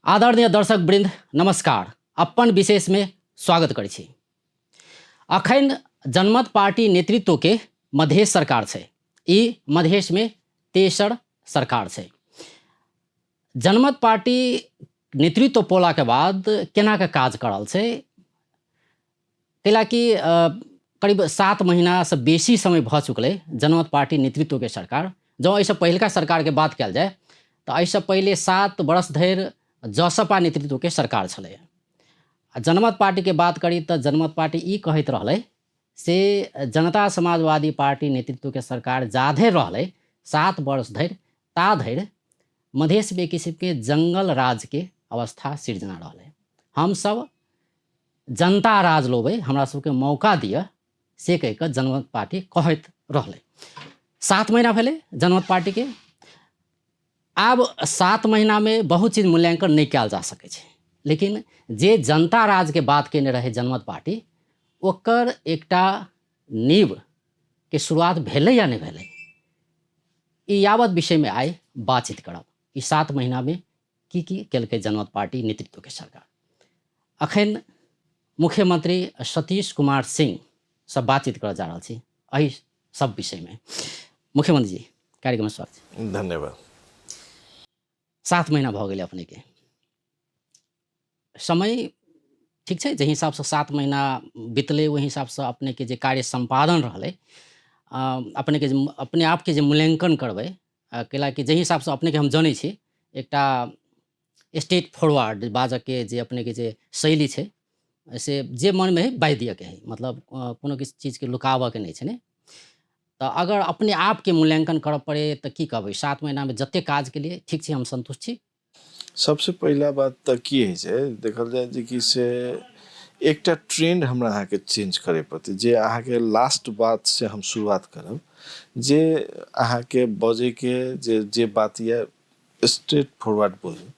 आदरणीय दर्शक वृंद नमस्कार। अपन विशेष में स्वागत करै छी। अखन जनमत पार्टी नेतृत्व के मधेश सरकार छै। ई मधेश में तेसर सरकार छै। जनमत पार्टी नेतृत्व पोला के बाद केना के काज करल छै, कैलाकि करीब 7 महीना से बेसी समय भ चुकलै जनमत पार्टी नेतृत्व के सरकार। जँ एहिसँ पहिलका सरकार के बात कयल जाय तऽ एहिसँ पहिले 7 वर्ष धरि जसपा नेतृत्व के सरकार छलै। जनमत पार्टी के बात करी तऽ जनमत पार्टी ई कहैत रहलै से जनता समाजवादी पार्टी नेतृत्व के सरकार जा धरि रहलै 7 वर्ष धरि ता धरि मधेश में किसी के जंगल राज के अवस्था सृजना रहलै। हम सब जनता राज लोबै, हमरा सबके मौका दिअ से कहि कऽ जनमत पार्टी कहैत रहलै। 7 महीना भेलै जनमत पार्टी के। आब 7 महीना में बहुत चीज मूल्यांकन नहीं कयल जा सकै छै, लेकिन जे जनता राज के बात केने रहे जनमत पार्टी ओकर एकटा नींव के शुरुआत भेलै या नहीं भेलै, ई यावत विषय में आइ बातचीत करब। ई 7 महीना में की केलकै जनमत पार्टी नेतृत्व के सरकार। अखन मुख्यमंत्री सतीश कुमार सिंह से बातचीत करऽ जा रहल छी एहि सब विषय में। मुख्यमंत्री जी, कार्यक्रम में स्वागत छै। धन्यवाद। 7 महीना भऽ गेलै अपने के। समय ठीक छै, जाहि हिसाब से 7 महीना बीतलै ओहि हिसाब से अपने के जे कार्य संपादन रहलै, अपने के अपने आप के जे मूल्यांकन करबै, कैलाकि जाहि हिसाब से अपने के हम जानै छी एकटा स्टेट फॉरवर्ड बाजऽ के जे अपने के जे शैली छै से जे मन में है बाजि दिअ के है, मतलब कोनो किसी चीज के लुकावऽ के नहीं छै ने। तो अगर अपने आप के मूल्यांकन करऽ पड़े तो की कहबै? 7 महीना में जते काज के लिए ठीक छी, हम संतुष्ट छी। सबसे पहला बात तऽ की है छै, देखल जाए जे कि से एकटा ट्रेंड हमरा अहाँ के चेंज करे पड़ते। जे अहाँ के लास्ट बात से हम शुरुआत करब, जे अहाँ के बजे के जे बात ये स्ट्रेट फॉरवर्ड बोलू।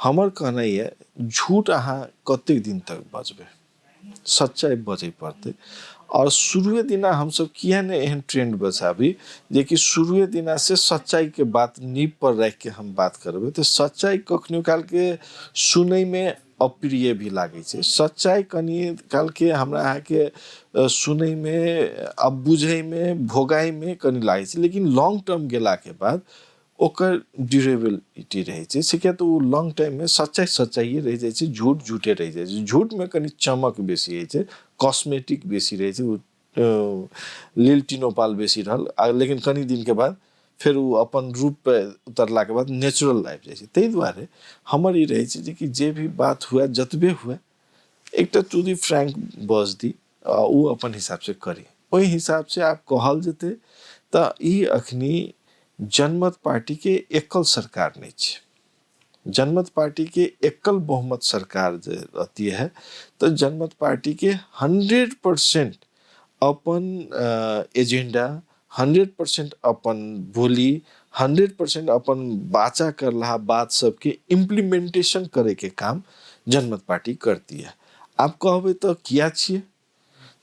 हमर कहना ये झूठ अहाँ कते दिन तक बजबै, सच्चाई बजे पड़ते। और शुरुए दिना हम सब किया ने एहन ट्रेंड बचाबी जे कि शुरुए दिना से सच्चाई के बात नींव पर रख के हम बात करबे तो सच्चाई कखनो काल के सुनै में अप्रिय भी लागे छै। सच्चाई कनी काल के हमरा अहाँ के सुनै में, अब बुझै में, भोगाई में कनी लागे छै, लेकिन लॉन्ग टर्म गेला के बाद ओकर ड्यूरेबिलिटी रहे छै। से क्या तो वो लॉन्ग टाइम में सच्चाई रह जाए छै, झूठ झूठे रह जाए छै। झूठ में कनी चमक बेसी है छै, कॉस्मेटिक बेसी रहे छै, लील टिनोपाल बेसी रहल, लेकिन कनी दिन के बाद फिर वो अपन रूप पे उतरला के बाद नेचुरल लाइफ जाए छै। तै दुआरे हमर ई रहे छै कि जे भी बात हुआ जतबे हुआ एकटा टू दी फ्रैंक बज दी, वो अपन हिसाब से करी, ओहि हिसाब से आप कहल जेते। त ई अखनी जनमत पार्टी के एकल सरकार नहीं छै। जनमत पार्टी के एकल बहुमत सरकार जे रहती है तो जनमत पार्टी के 100% अपन एजेंडा, 100% अपन बोली, 100% अपन बाचा कर रहा बात सबके इम्प्लीमेंटेशन करे के काम जनमत पार्टी करती है। आप कहबे तो किया छिए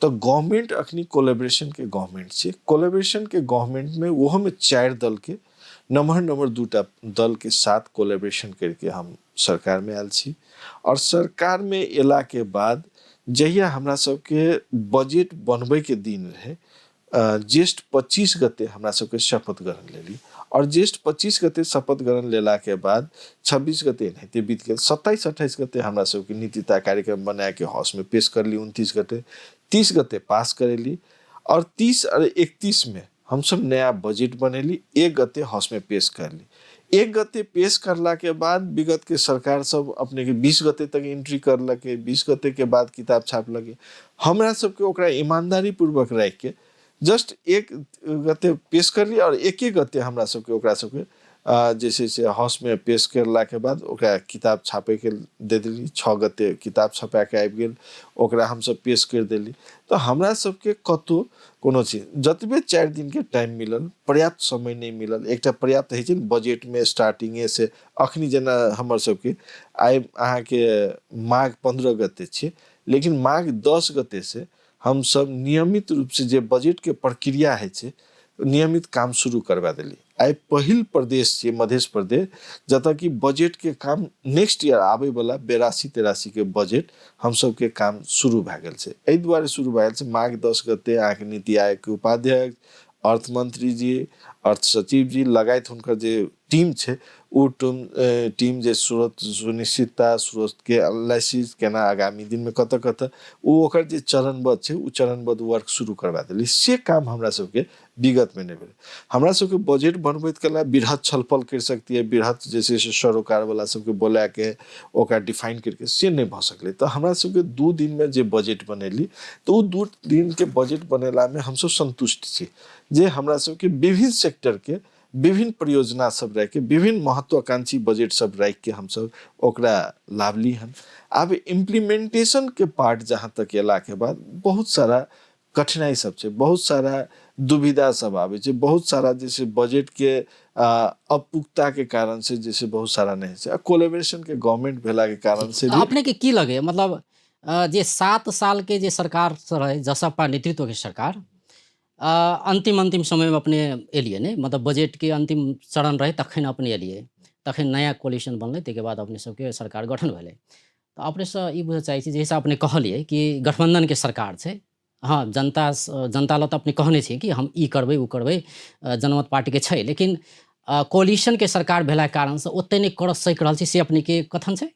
तो गवर्नमेंट अखनी कोलैबोरेशन के गवर्नमेंट छै। कोलैबोरेशन के गवर्नमेंट में वो में 4 दल के नंबर 2टा दल के साथ कोलैबोरेशन करके हम सरकार में आयल छी। और सरकार में एला के बाद जहिया हमरा सबके बजट बनबै के दिन रहे, ज्येष्ठ 25 गते हमरा सबके शपथ ग्रहण लेली। और ज्येष्ठ 25 गते शपथ ग्रहण लेला के बाद 26 गते एनाहिते बीत गेल। 27-28 गते हमरा सबके नीति तय कार्यक्रम बना के हाउस में पेश करली। 29 गते, 30 गते पास करेली और 30 और 31 में हम सब नया बजट बनेली। 1 गते हाउस में पेश करली। 1 गते पेश करला के बाद विगत के सरकार सब अपने के 20 गते तक एंट्री कर लगे, 20 गते के बाद किताब छाप लगे। हमरा सबके ओकरा ईमानदारी पूर्वक रख के जस्ट 1 गते पेश करली और 1 गते हमरा सबके ओकरा सबके जैसे से हाउस में पेश करला के बाद ओकरा किताब छापे के दे देली। 6 गते किताब छपा के आबि गेल, ओकरा हम सब पेश कर देली। तो हमरा सबके कतो कोनो चीज जतबे 4 दिन के टाइम मिलल, पर्याप्त समय नहीं मिलल। एकटा पर्याप्त है छै बजट में स्टार्टिंगे से अखनी जना हमर सबके आइ अहाँ के माघ 15 गते छै, लेकिन माघ 10 गते से हम सब नियमित रूप से जे बजट के प्रक्रिया है छै नियमित काम शुरू करवा देली। आइ पहिल प्रदेश छै मध्य प्रदेश जतऽ कि बजट के काम नेक्स्ट ईयर आबै वाला 82-83 के बजट हम सब के काम शुरू भए गेल छै। एहि दुआरे शुरू भए गेल छै माघ 10 गते अहाँके नीति आयोग के उपाध्यक्ष, अर्थ मंत्री जी, अर्थ सचिव जी लगायत हुनकर जे टीम छै ओ टीम जे स्रोत सुनिश्चितता, स्रोत के एनालिसिस केना आगामी दिन में कतऽ कतऽ ओकर जे चरणबद्ध छै ओ चरणबद्ध वर्क शुरू करवा देली। से काम हमरा सबके विगत में नहीं भेल। हमरा सबके बजट बनबैत कला बृहत छलफल कर सकती है, बृहत जैसे सरोकार वाला सबके बोला के ओकरा डिफाइन करके से नहीं भ सकले। तो हमरा सबके 2 दिन में जे बजट बनेली तो वो 2 दिन के बजट बनेला में हम सब संतुष्ट छी जे हमरा सबके विभिन्न सेक्टर के विभिन्न परियोजना सब रह के विभिन्न महत्वाकांक्षी बजट सब रख के हम सब ओकरा लाभ ली हन। अब इम्प्लीमेंटेशन के पार्ट जहाँ तक अला के बाद बहुत सारा कठिनाई सब छै, बहुत सारा दुविधा सब आवे छै, बहुत सारा जैसे बजट के अपुख्ता के कारण से जैसे बहुत सारा नहीं छै, कोलेबरेशन के गवर्नमेंट भेला के कारण से भी अपने के की लगे मतलब जे 7 साल के जे सरकार रहे जसपा नेतृत्व के सरकार अंतिम समय में अपने एलिए ने मतलब बजट के अंतिम चरण रहे तखन अपने एलिए, तखन नया कोलिशन बनले, ताहिके बाद अपने सबके सरकार गठन भेलै। तो अपने से ई बुझे चाहे छी जैसे अपने कहलिए कि गठबंधन के सरकार छै, हाँ जनता ल तो अपने कहने छी कि हम ई करबै उ करबै, जनमत पार्टी के छै, लेकिन कोलिशन के सरकार भेला के कारण से ओते नहीं कर सक रहल छी, से अपने के कथन छै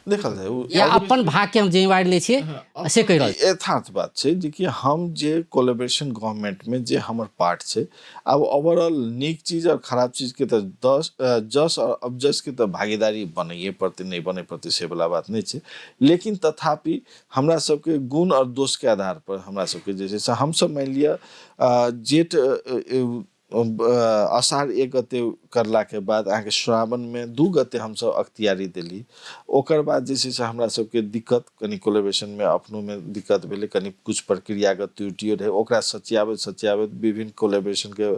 देखल जाए या अपन भाग के हम जिम्मेवारी ले छिए से कह रहल छी? यथार्थ बात छै जे कि हम जे कोलेबरेशन गवर्नमेंट में जे हमर पार्ट छै, अब ओवरऑल नीक चीज और खराब चीज के तो जस और अबजस के तो भागीदारी बनैए पड़ते, नहीं बने पड़ते से वाला बात नहीं छै। लेकिन तथापि हमरा सबके गुण और दोष के आधार पर हमरा सबके जैसे हम सब मान लिया जेठ आषाढ़ 1 गते करला के बाद अहाँके श्रावण में 2 गते हम सब अख्तियारी दिली। ओकर बाद जैसे से हमरा सबके दिक्कत कनी कोलेबरेशन में अपनों में दिक्कत भेले, कनी कुछ प्रक्रियागत त्रुटियो रहे, ओकरा सचियाबत विभिन्न कोलेबरेशन के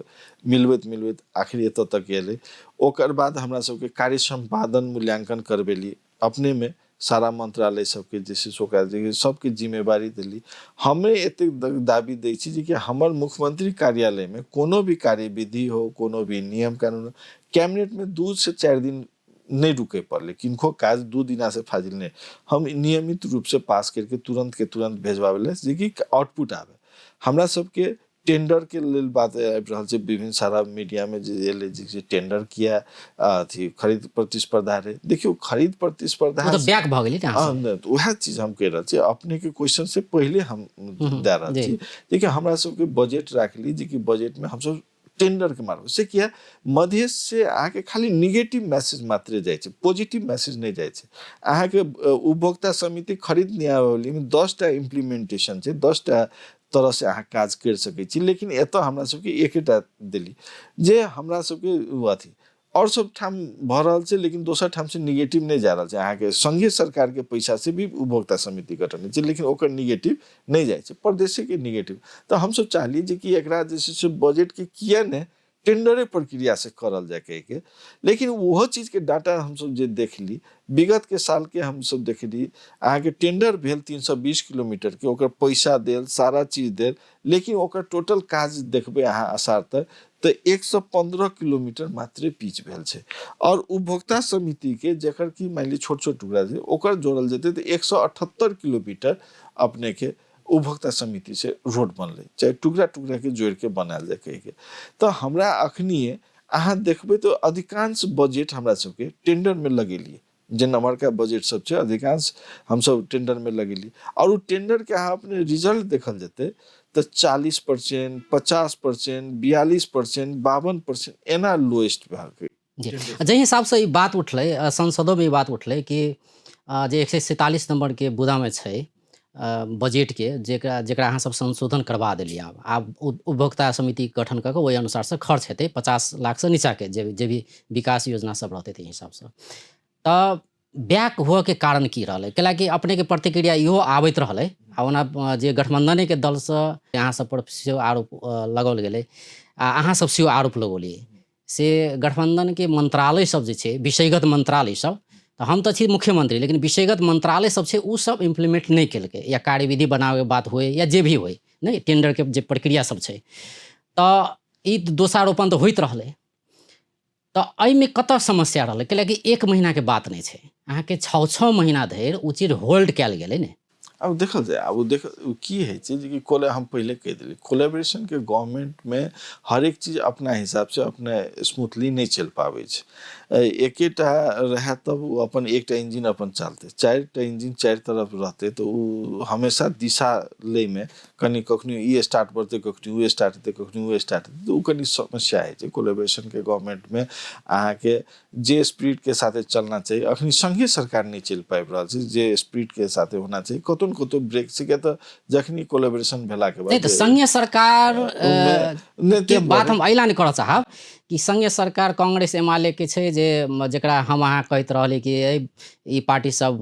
मिलबैत आखिर एतऽ तक एले। ओकर बाद हमरा सबके कार्य संपादन मूल्यांकन करबेली अपने में सारा मंत्रालय सबके जैसे सोका सबके जिम्मेवारी दिली। हमें एते दाबी दै छी जे कि हमर मुख्यमंत्री कार्यालय में कोनो भी कार्यविधि हो, कोनो भी नियम कानून हो, कैबिनेट में 2 से 4 दिन नहीं रुके पड़ले, किनको काज 2 दिना से फाजिल नहीं, हम नियमित रूप से पास करके तुरंत के तुरंत भेजवाबे जे कि आउटपुट आवे। हमरा सबके टेंडर के लेल बात आबि रहल छै, विभिन्न सारा मीडिया में जे टेंडर किया थी खरीद प्रतिस्पर्धा रहे, देखियो खरीद प्रतिस्पर्धा मतलब बैक भ गेली ना, तो वह चीज हम कह रहे छी अपने के क्वेश्चन से पहले हम दे रहे छी। देखिए हमरा सबके बजट राखली जे कि बजट में हम सब टेंडर के मार्फत से किया मध्य से आके खाली निगेटिव मैसेज मात्र जाए छै, पॉजिटिव मैसेज नहीं जाए छै। आके उपभोक्ता समिति खरीद नियमावली में 10टा इम्प्लीमेंटेशन छै, 10टा तरह से अहाँ काज कर सकै छी, लेकिन एतऽ हमरा सबके एकेटा दिली जे हमरा सबके अथी और सब ठाम भ रहल छै, लेकिन दोसर ठाम से निगेटिव नहीं जा रहल छै। अहाँके संघीय सरकार के पैसा से भी उपभोक्ता समिति गठन छै, लेकिन ओकर निगेटिव नहीं जाए छै, प्रदेश के निगेटिव। तो हम सब चाहली जे कि एकरा जैसे से बजट के किया ने टेंडरे प्रक्रिया से करल जाए के, लेकिन वह चीज के डाटा हम सब जे देखली विगत के साल के हम सब देखली अहाँके टेंडर भेल 320 किलोमीटर के, ओकर पैसा देल सारा चीज देल, लेकिन ओकर टोटल काज देखबे अहाँ आसार तक तो 115 किलोमीटर मात्र पिच भेल छै। और उपभोक्ता समिति के जकर की मान ली छोट छोट टुकड़ा छै ओकर जोड़ल जेते तो 178 किलोमीटर अपने के उपभोक्ता समिति से रोड बनले, चाहे टुकड़ा टुकड़ा के जोड़ के बनाल जाए के। तो हमरा अखनिए अहाँ देखबे तो अधिकांश बजट हमरा सबके टेंडर में लगेलिए, जे नंबर का बजट सब छै अधिकांश हम सब टेंडर में लगेली। और टेंडर के अहाँ अपने रिजल्ट देखल जेते तो 40%, 50%, 42%, 52% एना लोएस्ट भाग जी। जै हिसाब से ई बात उठले संसदों में ई बात उठले कि जे 147 नंबर के बुदा में छै बजट के जेकरा अहाँ सब संशोधन करवा देलिए। आब उपभोक्ता समिति गठन करके वही अनुसार से खर्च हेतै 50 लाख से नीचा के जे भी विकास योजना सब रहते थे हिसाब से। तो बैक हुए के कारण की रहले, कैलाकि अपने के प्रतिक्रिया इहो आबैत रहले आ ओना जे गठबंधन के दल से अहाँ सब पर सेहो आरोप लगाओल गेलै, अहाँ सब सेहो आरोप लगौलिए से गठबंधन के मंत्रालय सब जे छै विषयगत मंत्रालय सब, तो हम तो छी मुख्यमंत्री लेकिन विषयगत मंत्रालय सब छै उ सब इम्प्लीमेंट नहीं केलकै, या कार्यविधि बनावे के बात होए या जे भी होए नहीं टेंडर के जे प्रक्रिया सब छै। तो ई दोषारोपण तो होइत रहले। तो एहिमे कतऽ समस्या रहलै, कैलाकि 1 महीना के बात नहीं छै, अहाँके 6-6 महीना धरि उ चीज होल्ड कयल गेलै ने। अब देखल जाए, अब देख की है कि हम पहले कह दिली कोलेब्रेशन के गवर्नमेंट में हर एक चीज अपना हिसाब से अपने स्मूथली नहीं चल पावे छै। एकेटा रहे तब उ अपन एकटा इंजन अपन चलते, 4टा इंजन 4 तरफ रहते तो उ हमेशा दिशा ले में कनी कखनी ई स्टार्ट करते, कखनी उ स्टार्ट होते, कखनी उ स्टार्ट होते, तो उ कनी समस्या है कोलेब्रेशन के गवर्नमेंट में। अहाँ के जे स्पीड के साथे चलना चाहिए अखनी संघीय सरकार नहीं चल पाबि रहल छै, जे स्पीड के साथे होना चाहिए कतौ ब्रेक छै। तो जखनी कोलेब्रेशन भेला के बाद नहीं तो संघीय सरकार नहीं के बात हम अइला नहीं करऽ चाहब कि संघीय सरकार कांग्रेस एमाले के छै जे जेकरा हम अहाँ कहैत रहली कि ई पार्टी सब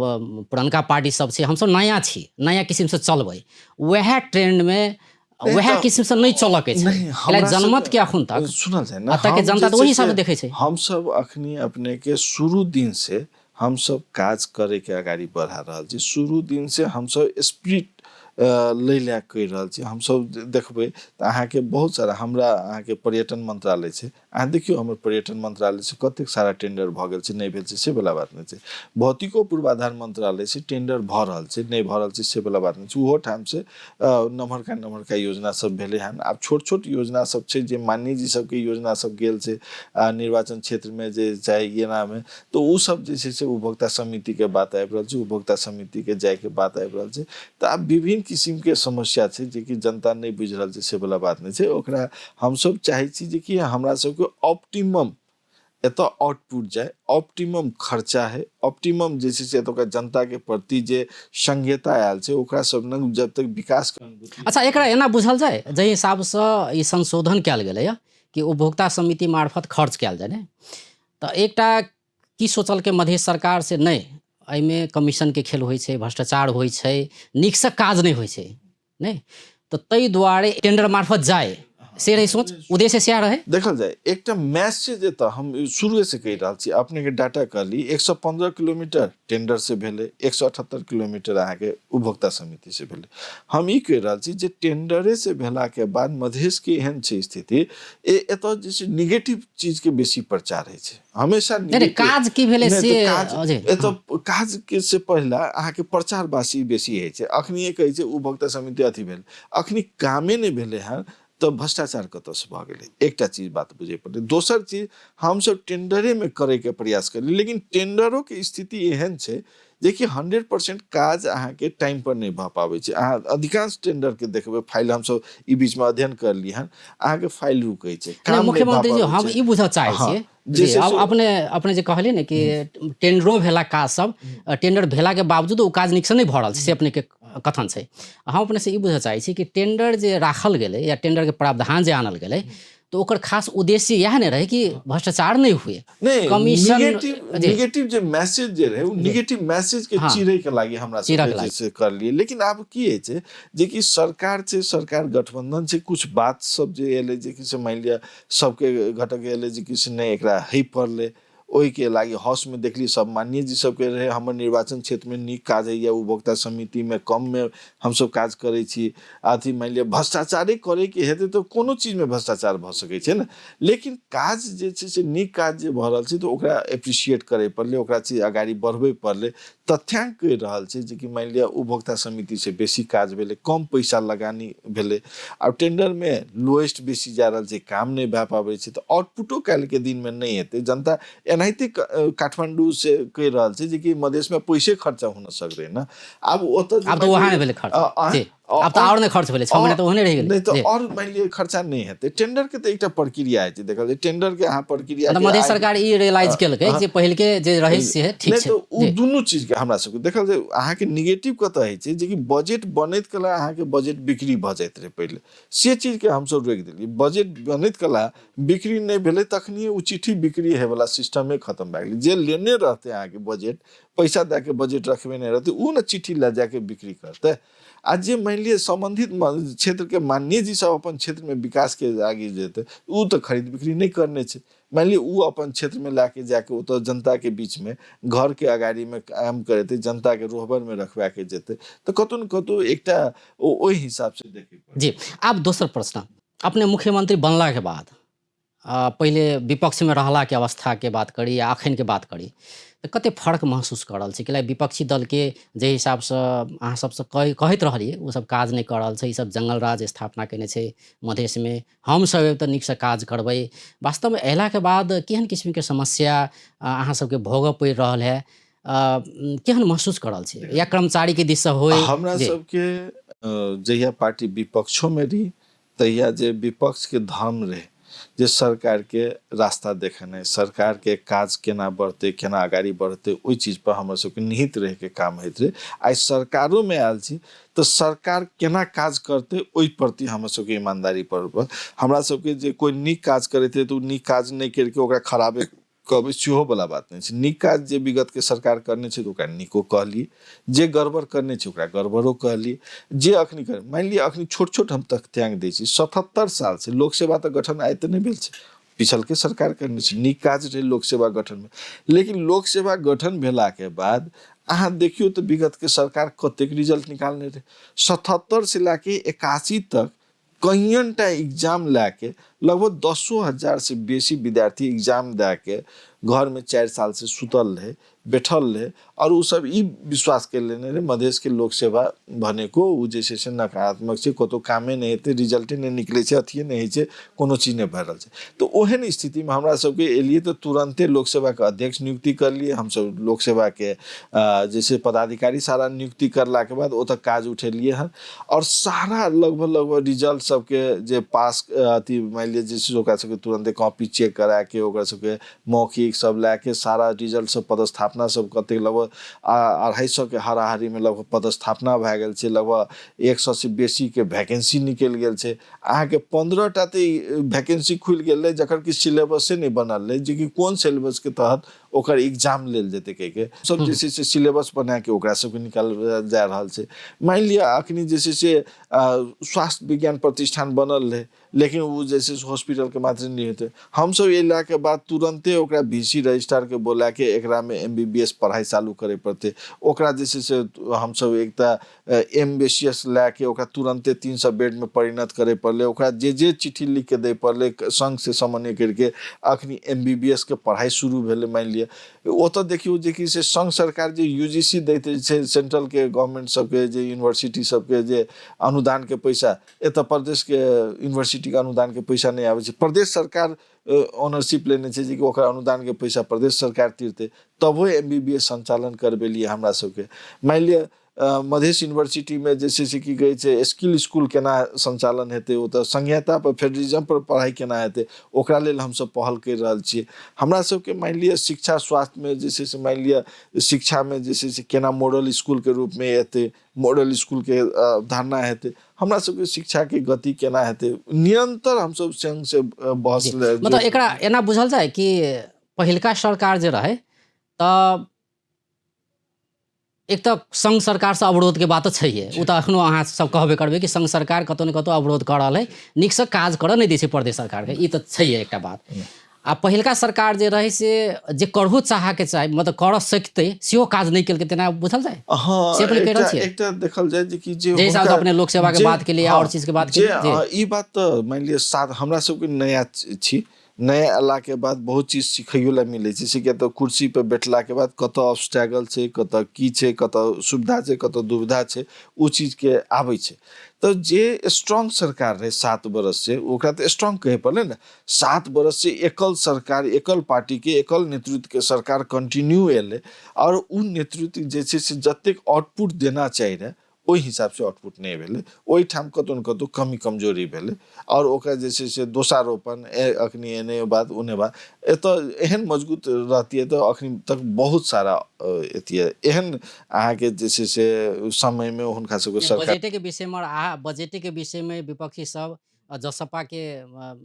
पुरनका पार्टी सब छै, हमसब नया छी, नया किस्म से चलबै, वएह ट्रेंड में वएह किस्म से नहीं चलऽ के छै। कैला जनमत के अखन तक सुनल जाए ना, अतऽ के जनता तो वही हिसाब से देखै छै। हम सब अखनी अपने के शुरू दिन से हम सब काज करे के अगाडि बढ़ा रहल छी, शुरू दिन से हम सब स्पिरिट लै कहि रहल छी। हम सब देखबै तऽ अहाँके बहुत सारा हमरा अहाँके पर्यटन मंत्रालय छै, अहाँ देखियौ हमर पर्यटन मंत्रालय से कतेक सारा टेंडर भऽ गेल छै, नहीं भेल छै से वाला बात नहीं छै। भौतिको पूर्वाधार मंत्रालय से टेंडर भऽ रहल छै, नहीं भऽ रहल छै से वाला बात नहीं छै। ओहो ठाम से नमहरका योजना सब भेलै हन। आब छोट छोट योजना सब छै जे माननीय जी सबके योजना सब गेल छै निर्वाचन क्षेत्र में जे चाहे येना में, तो उ सब जे छै से उपभोक्ता समिति के बात आबि रहल छै, उपभोक्ता समिति के जाय के बात आबि रहल छै। तऽ आब विभिन्न किसिम के समस्या छै जे कि जनता नहीं बुझि रहल छै से वाला बात नहीं छै। ओकरा हम सब चाहे छी जे कि हमरा सबके ऑप्टिमम एतऽ आउटपुट जाए, ऑप्टिमम खर्चा है, ऑप्टिमम जे छै से एतुका जनता के प्रति जे संघीयता आयल छै ओकरा सब लग जब तक विकास। अच्छा, एकरा एना बुझल जाए जाहि हिसाब से ई संशोधन कयल गेलै कि उपभोक्ता समिति मार्फत खर्च कयल जाए ने, तऽ एकटा की सोचल के मध्य सरकार से नहीं एहिमे कमीशन के खेल होइ छै, भ्रष्टाचार होइ छै, नीकसँ काज नहीं होइ छै नहीं, तऽ ताहि दुआरे टेंडर मार्फत जाए से रही सोच, उद्देश्य सएह रहे। देखल जाए एकटा मैसेज एतऽ हम शुरू से कहि रहल छी, अपने के डाटा कहली 115 किलोमीटर टेंडर से भेले, 178 किलोमीटर अहाँ के उपभोक्ता समिति से भेले। हम ई कहि रहल छी जे टेंडरे से भेला के बाद मधेश के एहन छै स्थिति एतऽ जे छै निगेटिव चीज के बेसी प्रचार होइ छै, हमेशा काज की भेले से एतऽ काज के से पहला अहाँ के प्रचार बासी बेसी होइ छै। अखनी ये कहै छै उपभोक्ता समिति अथी भेल, अखनी कामे नहीं भेले हन तो भ्रष्टाचार कतऽ से भऽ गेलै, एकटा चीज बात बुझे पड़े। दोसर चीज हम सब टेंडरे में करे के प्रयास करी, लेकिन टेंडरों के स्थिति एहन छै जे कि 100% काज अहाँ के टाइम पर नहीं भऽ पाबै छै। अहाँ अधिकांश टेंडर के देखबै फाइल हम सब ई बीच में अध्ययन कर ली हन, अहाँ के फाइल रुकै छै, काम मुख्यमंत्री जी हम ई बुझऽ चाहै छियै जी, अब अपने जे कहलिए ने कि टेंडरो भेला काज सब टेंडर भेला के बावजूद ओ काज नीकसँ नहीं भऽ रहल छै से अपने के कथन छै। हम अपने से ई बुझऽ चाहै छी कि टेंडर जे राखल गेलै या टेंडर के प्रावधान जे आनल गेलै तो ओकर खास उद्देश्य यह नहीं रहे कि भ्रष्टाचार नहीं हुए, नहीं कमीशन निगेटिव जे मैसेज जे रहे निगेटिव मैसेज के चिरै के लागि हमरा सब से कर लिए। लेकिन आब की है छै जे कि सरकार छै, सरकार गठबंधन छै, कुछ बात सब जे एले जे कि से मान लिया सबके घटक एले जे कि से नहीं एकरा है पड़ले, ओहि के लागि हाउस में देखली सब माननीय जी सबके रहे हमर निर्वाचन क्षेत्र में नीक काज है, उपभोक्ता समिति में कम में हम सब काज करे छी, अथी मान लिया भ्रष्टाचारे करे के हेतै तो कोनो चीज में भ्रष्टाचार भऽ सकै छै ना। लेकिन काज जे छै से नीक काज जे भऽ रहल छै तो ओकरा एप्रिशिएट करे पड़ले, ओकरा चीज अगाडि बढ़बै पड़ले। तथ्यांक कहि रहल छै जे कि मान लिया उपभोक्ता समिति से बेसी काज भेलै, कम पैसा लगानी भेलै, और टेंडर में लोएस्ट बेसी जा रहल छै, काम नहीं भऽ पाबै छै, तो आउटपुटो काल्हि के दिन में नहीं हेतै। जनता एनाहिते काठमांडू से कहि रहल छै जे कि मधेश में पैसे खर्चा हो न सकते ना। अब अब तो वहाँ नहीं भेले खर्च, अब तो और नहीं खर्च भेले, 6 महीना तो होने रह गेलै नहीं, तो और मान लिया खर्चा नहीं हेतै। टेंडर के तो एकटा प्रक्रिया है, देखल टेंडर के अहाँ प्रक्रिया मतलब मधेश सरकार ई रियलाइज केलकै जे पहिल के जे रहै से ठीक छै। तो उ दुनू चीज के हमरा सबके देखल जे अहाँ के नेगेटिव कतऽ है छै जे कि बजट बनैत कला अहाँ के बजट बिक्री भऽ जाइत रहे पहले, से चीज के हम सब रोकि देलियै। बजट बनैत कला बिक्री नहीं भेलै तखनी उ चिट्ठी बिक्री है वाला सिस्टम खत्म भए गेलै। जे लेने रहते अहाँ के बजट पैसा दे के बजट रखबे नहीं रहते उ न चिट्ठी ला जाके बिक्री करते। आज जे मान लिए संबंधित क्षेत्र के माननीय जी सब अपन क्षेत्र में विकास के आगे जेते उ तो खरीद बिक्री नहीं करने छै। मान लिए उ अपन क्षेत्र में लाके जाके उ तो जनता के बीच में घर के अगाड़ी में काम करते, जनता के रोहबर में रखवा के जेते, तो कतौ न कतौ एकटा ओहि हिसाब से देखे। जी, अब दोसर प्रश्न, अपने मुख्यमंत्री बनला के बाद पहिले विपक्षमे रहलाके अवस्थाके बात करी या अखनके बात करी तऽ कते फर्क महसूस कऽ रहल छी कि विपक्षी दलके जे हिसाबसँ अहाँ सबसँ कहैत रहलियै ओ सब काज नहि कऽ रहल छै, ई सब जंगल राज स्थापना केने छै मधेशमे, हमसब तऽ नीकसँ काज करबै। वास्तवमे अयलाके बाद केहन किस्मके समस्या अहाँ सबके भोगऽ पड़ि रहल है, केहन महसूस कऽ रहल छी या कर्मचारीके दिससँ होय हमरा जे सबके जहिया पार्टी विपक्षों में रही तहिया जे विपक्ष के धर्म रहे जे सरकार के रास्ता देखेनाइ, सरकार के काज केना बढ़ते, केना आगाड़ी बढ़ते, ओहि चीज पर हमर सबके निहित रह के काम होइत रहे। आई सरकारों में आयल छी तो सरकार केना काज करते ओहि प्रति हमर सबके ईमानदारी पर हमरा सबके जे कोई नीक काज करैत रहे तो नीक काज नहीं करके ओकरा खराबे कहबै सेहो वाला बात नहीं छै। नीक काज जे विगत के सरकार करने छै तो ओकरा नीको कहली, जे गड़बड़ करने छै ओकरा गड़बड़ो कहली, जे अखनी कर मान लिअ अखनी छोट छोट हम तथ्यांक दै छी 77 साल से लोक सेवा तऽ गठन आइ तऽ नहि भेल छै, पिछल के सरकार करने छै, नीक काज रहे लोक सेवा गठन में। लेकिन लोक सेवा गठन भेला के बाद अहाँ देखियो तो विगत के सरकार कतेक रिजल्ट निकालने रहे। 77 से लाके 81 तक कईयनटा एग्जाम लाके लगभग 10,000 से बेसी विद्यार्थी एग्जाम दे के घर में 4 साल से सुतल रहे, बैठल रहे और उ सब ई विश्वास कर लेने रहे मधेश के लोक सेवा भनेको उ जे छै से नकारात्मक छै, कतौ कामे नहीं हेतै, रिजल्टे नहीं निकले छै, अथिये नहीं होइ छै, कोनो चीज नहीं भए रहल छै। तो ओहन स्थिति में हमरा सबके एलिए तो तुरंते लोक सेवा के अध्यक्ष नियुक्ति कर लिए, हम सब लोक सेवा के जैसे पदाधिकारी सारा नियुक्ति करला के बाद ओतऽ काज उठेलिए हन और सारा लगभग रिजल्ट सबके जे पास अथी मान लिअ जे ओकरा सबके तुरंते कॉपी चेक करा के ओकरा सबके मौखिक सब लाके सारा रिजल्ट सब पदस्थापना सब कते लगभग 250 के हाराहारी में लगभग पदस्थापना भए गेल छै, लगभग 100 से बेसी के वैकेंसी निकलि गेल छै। अहाँके 15 टा तऽ वैकेंसी खुलि गेल रहे जकर कि सिलेबसे नहीं बनल रहे, जे कि कोन सिलेबस के तहत ओकर एग्जाम लेल जेतै के सब जे छै से सिलेबस बना के ओकरा सबके निकाल जा रहल छै। मान लिअ अखनी जे छै से स्वास्थ्य विज्ञान प्रतिष्ठान बनल रहे लेकिन वो जैसे हॉस्पिटल के मात्र नहीं होते, हम सब एला के बाद तुरंते ओकरा VC रजिस्ट्रार के बोला के एकरा में MBBS पढ़ाई चालू करे पड़ते, ओकरा जैसे से हम सब एकटा MBCS लाके ओकरा तुरंते 300 बेड में परिणत करे पड़ले, ओकरा जे चिट्ठी लिख के दे पड़ले, संघ से समन्वय करके अखनी MBBS के पढ़ाई शुरू भेले। मान लिअ ओतऽ देखियो जे कि से संघ सरकार जे UGC दैते छै, सेंट्रल के गवर्नमेंट सबके जे यूनिवर्सिटी सबके जे अनुदान के पैसा, एतऽ प्रदेश के यूनिवर्सिटी के अनुदान के पैसा नहीं आवे छै, प्रदेश सरकार ओनरशिप लेने छै जे कि ओकर अनुदान के पैसा प्रदेश सरकार तीरते तबो MBBS संचालन करबेलिए हमरा सबके। मान लिअ मधेश यूनिवर्सिटी में जे छै की कहै छै स्किल स्कूल केना संचालन हेतै, ओतऽ संहिता पर फेडरलिज्म पर पढ़ाई केना हेतै ओकरा लेल हम सब पहल कर रहल छियै। हमरा सबके मान लिअ शिक्षा स्वास्थ्य में जे छै से मान लिअ शिक्षा में जे छै से केना मॉडल स्कूल के रूप में एतै, मॉडल स्कूल के धारणा हेतै, हमरा सबके शिक्षा के गति केना हेतै, निरंतर हम सब संघ से बहस मतलब एकरा एना बुझल जाए कि पहिलका सरकार जे रहे तऽ एक तऽ संघ सरकार से अवरोध के बात तऽ छैहे, ओ तऽ एखनो अहाँ सब कहबे करबै कि संघ सरकार कतौ ने कतौ अवरोध कऽ रहल है, नीकसँ काज करऽ नहि दै छै प्रदेश सरकार के, ई तऽ छैहे एकटा बात। आ पहिलका सरकार जे रहे से जे करहो चाहा के चाही मतलब करऽ सकते सेहो काज नहीं केलकै, तेना बुझल जाए। हाँ से अपने कहि रहल छियै एकटा देखल जाए जे कि जे जे हिसाब से अपने लोक सेवा के बात के लिए और चीज के बात के लिए ई बात तऽ मान लिअ साथ हमरा सबके नया छी, नया अला के बाद बहुत चीज सिखैयो ला मिले छै, से तो कुर्सी पे बैठला के बाद कत ऑब्स्टैकल छै, कत की छै, कत सुविधा छै, कत दुविधा छै, उ चीज के आबै छै। तो जे स्ट्रांग सरकार रहे 7 बरस से ओकरा तो स्ट्रांग कहे पड़े ना, 7 बरस से एकल सरकार, एकल पार्टी के एकल नेतृत्व के सरकार कंटिन्यू एले और उ नेतृत्व जे छै से जतेक आउटपुट देना चाहिए रहे ओहि हिसाब से आउटपुट नहीं भेले, ओहि ठाम कतौ न कतौ कमी कमजोरी भेले और ओकरा जे छै से दोषारोपण अखनी एने बात उने बात एतऽ एहन मजबूत रहती है तो अखनी तक बहुत सारा एती एहन अहाँ के जे छै से समय में हुनका सबके सरकार बजटे के विषय में बजटे के विषय में विपक्षी सब जसपा के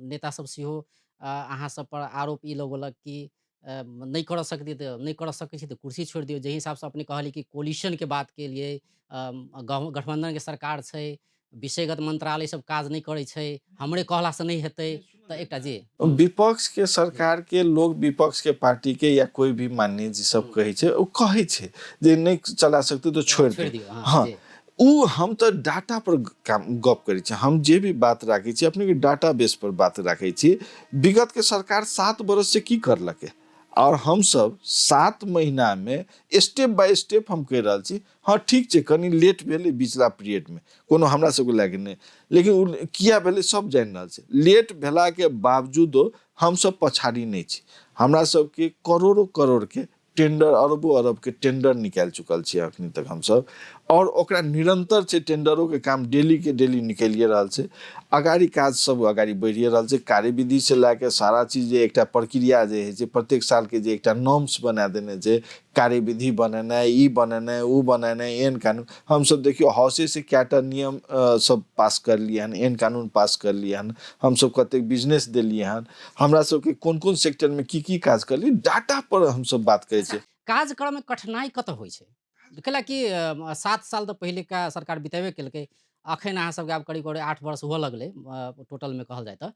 नेता सब सेहो अहाँ सब पर आरोप ई लगौलक कि नहीं कर सकती तो नहीं कर सकै छी तो कुर्सी छोड़ दियो, जे हिसाब से अपने कहली कि कोलिशन के बात के लिए गठबंधन के सरकार छै, विषयगत मंत्रालय सब काज नहीं करे छै, हमरे कहला से नहीं हेतै, तो एकटा जे विपक्ष के सरकार के लोग विपक्ष के पार्टी के या कोई भी माननीय जी सब कहे छै, वो कहे छै जे नहीं चला सकते तो छोड़ छोड़ दे। दियो। हाँ जी। उ हम तो डाटा पर काम गप करै छी, हम जे भी बात राखै छी अपने के डाटा बेस पर बात राखै छी। विगत के सरकार 7 बरस से की करलकै और हम सब 7 महीना में स्टेप बाय स्टेप हम कह रहल छी। हाँ ठीक छै, कनी लेट भेलै बिचला पीरियड में, कोनो हमरा सबके लागे नहीं, लेकिन उ किया भेलै सब जानि रहल छै। लेट भेला के बावजूदो हम सब पछाड़ी नहीं छी। हमरा सबके करोड़ों करोड़ के टेंडर, अरबों अरब के टेंडर निकाल चुकल छी अखनी तक हम सब, और ओकरा निरंतर छै टेंडरों के काम डेली के डेली निकलिए रहल छै। अगाड़ी काज सब अगाड़ी बढ़िए रहल छै। कार्यविधि से लाके सारा चीज जे एकटा प्रक्रिया जे है छै, प्रत्येक साल के जे एकटा नॉर्म्स बना देने छै, कार्यविधि बनेनाइ, ई बनेनाइ, उ बनेनाइ, एन कानून, हम सब देखियो हौसे से क्याटा नियम सब पास कर लिए हन, एन कानून पास कर लिए हन, हम सब कतेक बिजनेस देलिए हन, हमरा सबके कोन कोन सेक्टर में की काज करली, डाटा पर हम सब बात करे अच्छा, छै। कार्यक्रम में कठिनाई कतऽ होइ छै? कैला कि 7 साल तऽ पहिलेका सरकार बितेबे केलकै। अखन अहाँ सबके आब करीब करीब 8 वर्ष हुअ लगलै टोटल में कहल जाय तऽ।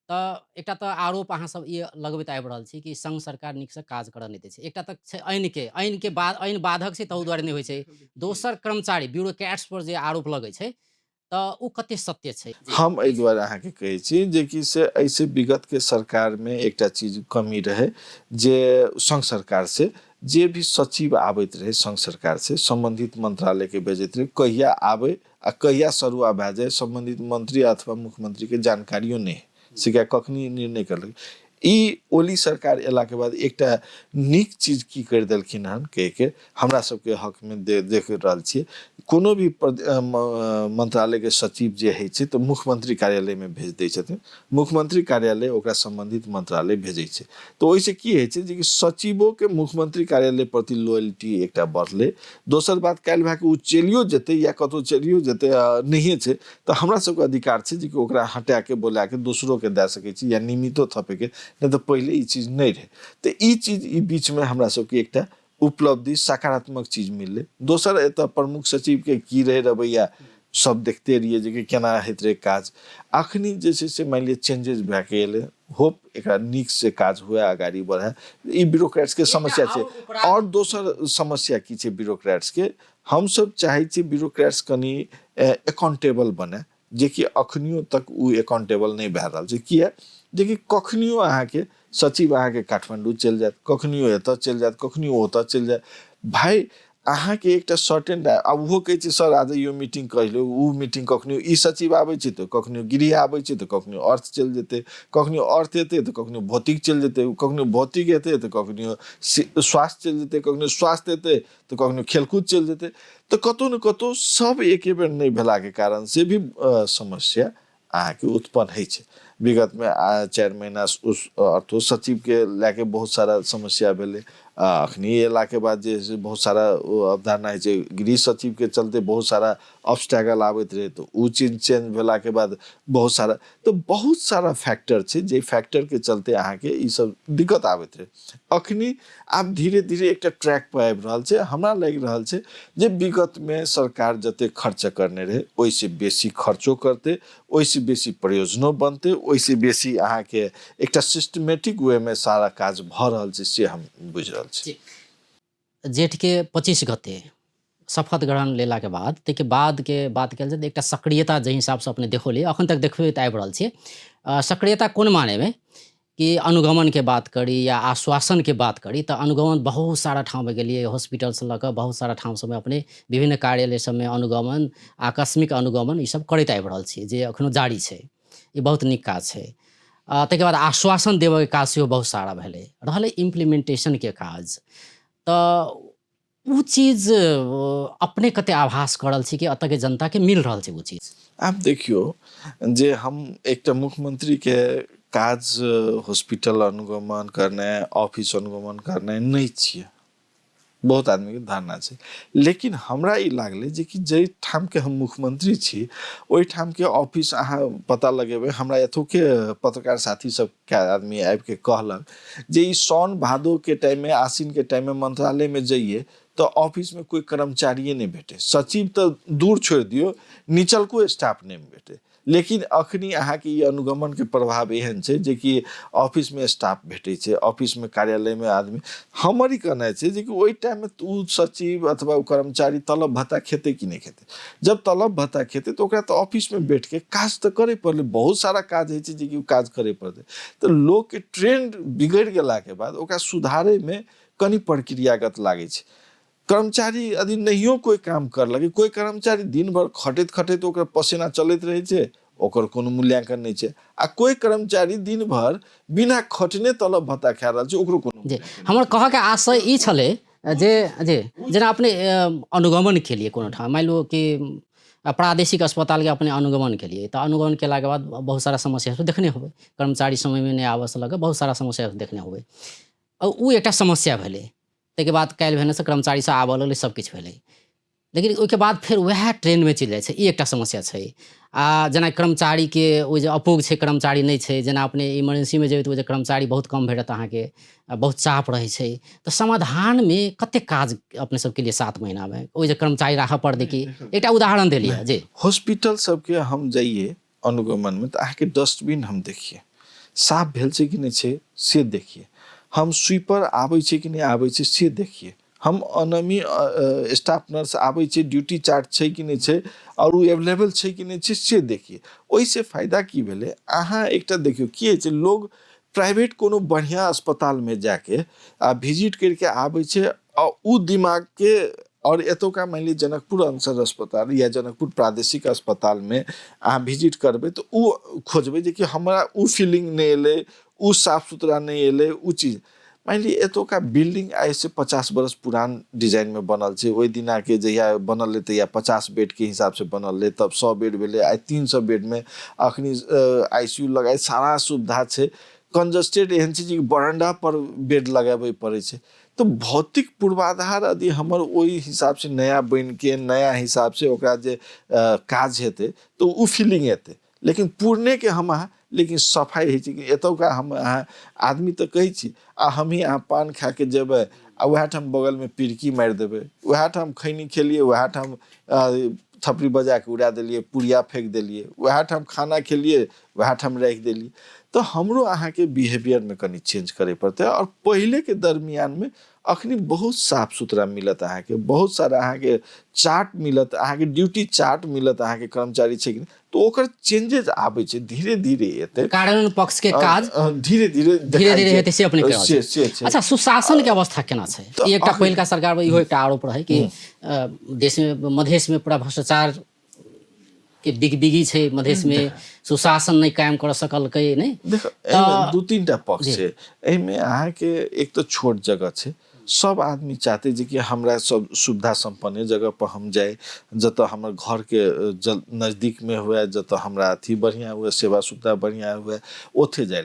तऽ एकटा तऽ आरोप अहाँ सब ई लगबैत आबि रहल छी कि संघ सरकार नीकसँ काज करऽ नहि दै छै। एकटा तऽ छै आइनके बाद आइन बाधक छै ताहू दुआरे नहि होइ छै। दोसर कर्मचारी ब्यूरोक्रेट्स पर जे आरोप लगै छै तऽ उ कते सत्य छै? जी। हम एहि दुआरे अहाँके कहै छी जे कि से ऐसे विगत के सरकार में एकटा चीज कमी रहे, जे संघ सरकार से जे भी सचिव आबैत रहे संघ सरकार से संबंधित मंत्रालय के भेजैत रहे, कहिया आबै आ कहिया सरुआ भए जाए संबंधित मंत्री अथवा मुख्यमंत्री के जानकारियों नहीं, से क्या कखनी निर्णय करलक। ई ओली सरकार एला के बाद एकटा नीक चीज की कर देलखिन हन कह के हमरा सबके हक में देख रहल छियै। कोनो भी मंत्रालय के सचिव जे है छै तो मुख्यमंत्री कार्यालय में भेज दै छथिन, मुख्यमंत्री कार्यालय ओकरा संबंधित मंत्रालय भेजै छै। तो ओइसे की है छै जे कि सचिवों के मुख्यमंत्री कार्यालय प्रति लॉयल्टी एकटा बढ़ले। दोसर बात, काल्हि भए के उ चलियो जेतै या कतौ चलियो जेतै नहिए छै तो हमरा सबके अधिकार छै जे कि ओकरा हटा के बोला के दोसरों के दे सकै छी या निमितो थपे के, नहीं तो पहले ई चीज नहीं रहे। तो ई चीज ई बीच में हमरा सबके एकटा उपलब्धि सकारात्मक चीज मिलले। दोसर एतऽ प्रमुख सचिव के की रहे रवैया सब देखते रहिए जे कि केना होइत रहे काज। अखनी जे छै से मान लिअ चेंजेस भए के एलै, होप एकरा नीक से काज हुए, आगाड़ी बढ़े। ई ब्यूरोक्रेट्स के समस्या छै। और दोसर समस्या की छै ब्यूरोक्रेट्स के, हम सब चाहे छी ब्यूरोक्रेट्स कनी अकाउंटेबल बने, जे कि अखनियो तक उ अकाउंटेबल नहीं भए रहल छै। किया जे कि कखनियो अहाँके सचिव अहाँके काठमांडू चलि जायत, कखनियो एतऽ चलि जायत, कखनियो ओतऽ चलि जायत। भाई अहाँके एकटा सर्टेन आब ओहो कहै छै सर आ जाइयो मीटिंग कह लो, उ मीटिंग कखनियो ई सचिव आबै छै तऽ कखनियो गृह आबै छै तऽ कखनियो अर्थ चलि जेतै, कखनियो अर्थ एतै तऽ कखनियो भौतिक चलि जेतै, कखनियो भौतिक एतै तऽ कखनियो स्वास्थ्य चलि जेतै, कखनियो स्वास्थ्य एतै तऽ कखनियो खेलकूद चलि जेतै। तऽ कतौ न कतौ सब एके बेर नहीं भेलाके कारण से भी समस्या अहाँके उत्पन्न होइ छै। विगत में 4 महीना उस अर्थो सचिव के लेके बहुत सारा समस्या भेलै। अखनी एला के बाद जे है बहुत सारा अवधारणा है छै, गृह सचिव के चलते बहुत सारा ऑब्स्टैकल आबैत रहे, तो उ चीज चेंज भेला के बाद बहुत सारा फैक्टर छै, जे फैक्टर के चलते अहाँके ई सब दिक्कत आबैत रहे। अखनी आब धीरे धीरे एकटा ट्रैक पर आबि रहल छै। हमरा लागि रहल छै जे विगत में सरकार जते खर्च करने रहे ओइसे बेसी खर्चो करते, ओइसे बेसी प्रयोजनो बनते, ओइसे बेसी अहाँके एकटा सिस्टमेटिक वे में सारा काज भऽ रहल छै, से हम बुझि रहल छी। जी। जेठ के 25 गते शपथ ग्रहण लेला के बाद ताहिके बाद के बात कयल जाय तऽ एकटा सक्रियता जाहि हिसाबसँ अपने देखौली अखन तक देखबैत आबि रहल छियै। सक्रियता कोन मानेमे कि अनुगमन के बात करी या आश्वासन के बात करी तऽ अनुगमन बहुत सारा ठाउँमे गेलियै, हॉस्पिटल से लऽ कऽ बहुत सारा ठाउँ सबमे अपने विभिन्न कार्यालय सबमे अनुगमन, आकस्मिक अनुगमन ई सब करैत आबि रहल छियै, जे एखनो जारी छै। ई बहुत नीक काज छै। ताहिके बाद आश्वासन देबऽके काज सेहो बहुत सारा भेलै। रहलै इम्प्लीमेंटेशनके काज, तऽ उ चीज अपने कते आभास कऽ रहल छी कि एतऽ के जनता के मिल रहल छै उ चीज? आप देखियो जे हम एकटा मुख्यमंत्री के काज हॉस्पिटल अनुगमन करनाइ, ऑफिस अनुगमन करनाइ नहीं छियै। बहुत आदमी के धारणा छै, लेकिन हमरा ई लागलै जे कि जाहि ठाम के हम मुख्यमंत्री छी ओहि ठाम के ऑफिस अहाँ पता लगेबै। हमरा एतुके पत्रकार साथी सब के आदमी आबि के कहलक जे ई साउन भादो के टाइम में, आसिन के टाइम में मंत्रालय में जाइए तो ऑफिस में कोई कर्मचारिये नहीं भेटे, सचिव तो दूर छोड़ दियो, निचलको स्टाफ नहीं भेटे। लेकिन अखनी अहाँके ई अनुगमन के प्रभाव एहन छै जे कि ऑफिस में स्टाफ भेटै छै, ऑफिस में कार्यालय में आदमी। हमर ई कहनाइ छै जे कि ओहि टाइम में उ सचिव अथवा उ कर्मचारी तलब भत्ता खेतै कि नहीं खेतै। जब तलब भत्ता खेतै तो ओकरा तो ऑफिस में बैठ के काज तो करे पड़ले, बहुत सारा काज है जे कि काज करे पड़तै। तो लोग के ट्रेंड बिगड़ गेला के बाद ओकरा सुधारे में कनी प्रक्रियागत लागे छै। कर्मचारी यदि नहियो कोई काम कर लगे, कोई कर्मचारी दिन भर खटैत खटैत ओकर पसीना चलैत रहे छै, ओकर कोनो मूल्यांकन नहीं छै। आ कोई कर्मचारी दिन भर बिना खटने तलब भत्ता खा रहल छै, ओकरो कोनो जी हमर कह के आशय ई छलै जे जे जेना अपने अनुगमन केलिए कोनो ठाम, मान लो कि प्रादेशिक अस्पताल के अपने अनुगमन केलिए, तो अनुगमन केला के बाद बहुत सारा समस्या सब देखने होबै, कर्मचारी समय में नहीं आबऽ से लगे बहुत सारा समस्या सब देखने होबै। उ एकटा समस्या भेलै, ताहिके बाद काल्हि भेने से कर्मचारी सब आबऽ लगलै, सब किछु भेलै। लेकिन ओहिके बाद फिर वएह ट्रेन में चलि जाइ छै, ई एकटा समस्या छै। आ जेना कर्मचारी के ओ जे अपूग छै, कर्मचारी नहीं छै, जेना अपने इमरजेंसी में जेबै तो कर्मचारी बहुत कम भेटत अहाँके, बहुत चाप रहै छै। तो समाधान में कते काज अपने सबके लिए 7 महीना में ओ जे कर्मचारी राखऽ पड़तै कि एकटा उदाहरण देलिए जी। हॉस्पिटल सबके हम जाइए अनुगमन में तो अहाँके डस्टबिन हम देखिए साफ भेल छै कि नहीं छै से देखिए, हम स्वीपर आबै छै कि नहीं आबै छै से देखिए, हम अनमी स्टाफ नर्स आबै छै ड्यूटी चार्ट छै कि नहीं छै और उ अवेलेबल छै कि नहीं छै से देखिए। ओहिसे फायदा की भेलै, अहाँ एकटा देखियो की होइ छै, लोग प्राइवेट कोनो बढ़िया अस्पताल में जाके विजिट करके आबै छै और उ दिमाग के, और एतुका मान ली जनकपुर अंसर अस्पताल या जनकपुर प्रादेशिक अस्पताल में अहाँ विजिट करबै तो उ खोजबै जे कि हमरा उ फीलिंग नहीं एलै, उ साफ सुथरा नहीं एलै, उ चीज। मान ली एतुका बिल्डिंग आइ से 50 बरस पुरान डिजाइन में बनल छै, ओहि दिना के जहिया बनल रहे तहिया 50 बेड के हिसाब से बनल रहे, तब 100 बेड भेलै, आइ 300 बेड में अखनी आईसीयू लगाए, सारा सुविधा छै। कंजस्टेड एहन छै जे बरंडा पर बेड लगाबे पड़े छै। तो भौतिक पूर्वाधार यदि हमर ओहि हिसाब से नया बन के नया हिसाब से ओकरा जे काज हेतै तो उ फीलिंग एतै। लेकिन पुरने के हम अहाँ लेकिन सफाई है कि एतुका हम अहाँ आदमी तो कहै छी आ हम ही अहाँ पान खा के जेबै आ वएह ठाम बगल में पिरकी मारि देबै, वएह ठाम खैनी खेलिए, वएह ठाम थपड़ी बजा के उड़ा देलिए, पुड़िया फेंक देलिए, वएह ठाम खाना खेलिए, वएह ठाम राखि देलिए। तो हमरो अहाँ के बिहेवियर में कनी चेंज करे पड़ते हैं। और पहले के दरमियान में अखनी बहुत साफ सुथरा मिलत अहाँ के, बहुत सारा अहाँ के चार्ट मिलत, अहाँ के ड्यूटी चार्ट मिलत अहाँ के कर्मचारी छै कि नहीं, तो ओकर चेंजेस आबै छै धीरे धीरे एते। कार्यान्वयन पक्ष के काज धीरे धीरे हेतै से अपने कह रहल छै। अच्छा सुशासन के अवस्था केना छै? ई एकटा पहिलका सरकार में इहो एकटा आरोप रहे कि देश में मधेश में पूरा भ्रष्टाचार के बिगबिगी छै, मधेश में सुशासन नहीं कायम कर सकलकै नहीं। देखो दू तीन टा पक्ष छै एहिमे। अहाँ के एक तो छोट जगह छै, सब आदमी चाहते जे कि हमरा सब सुविधा संपन्न जगह पर हम जाए, जत हमर घर के नजदीक में हुए, जत हमरा अथी बढ़िया हुए, सेवा सुविधा बढ़िया हुए, ओथे जाए।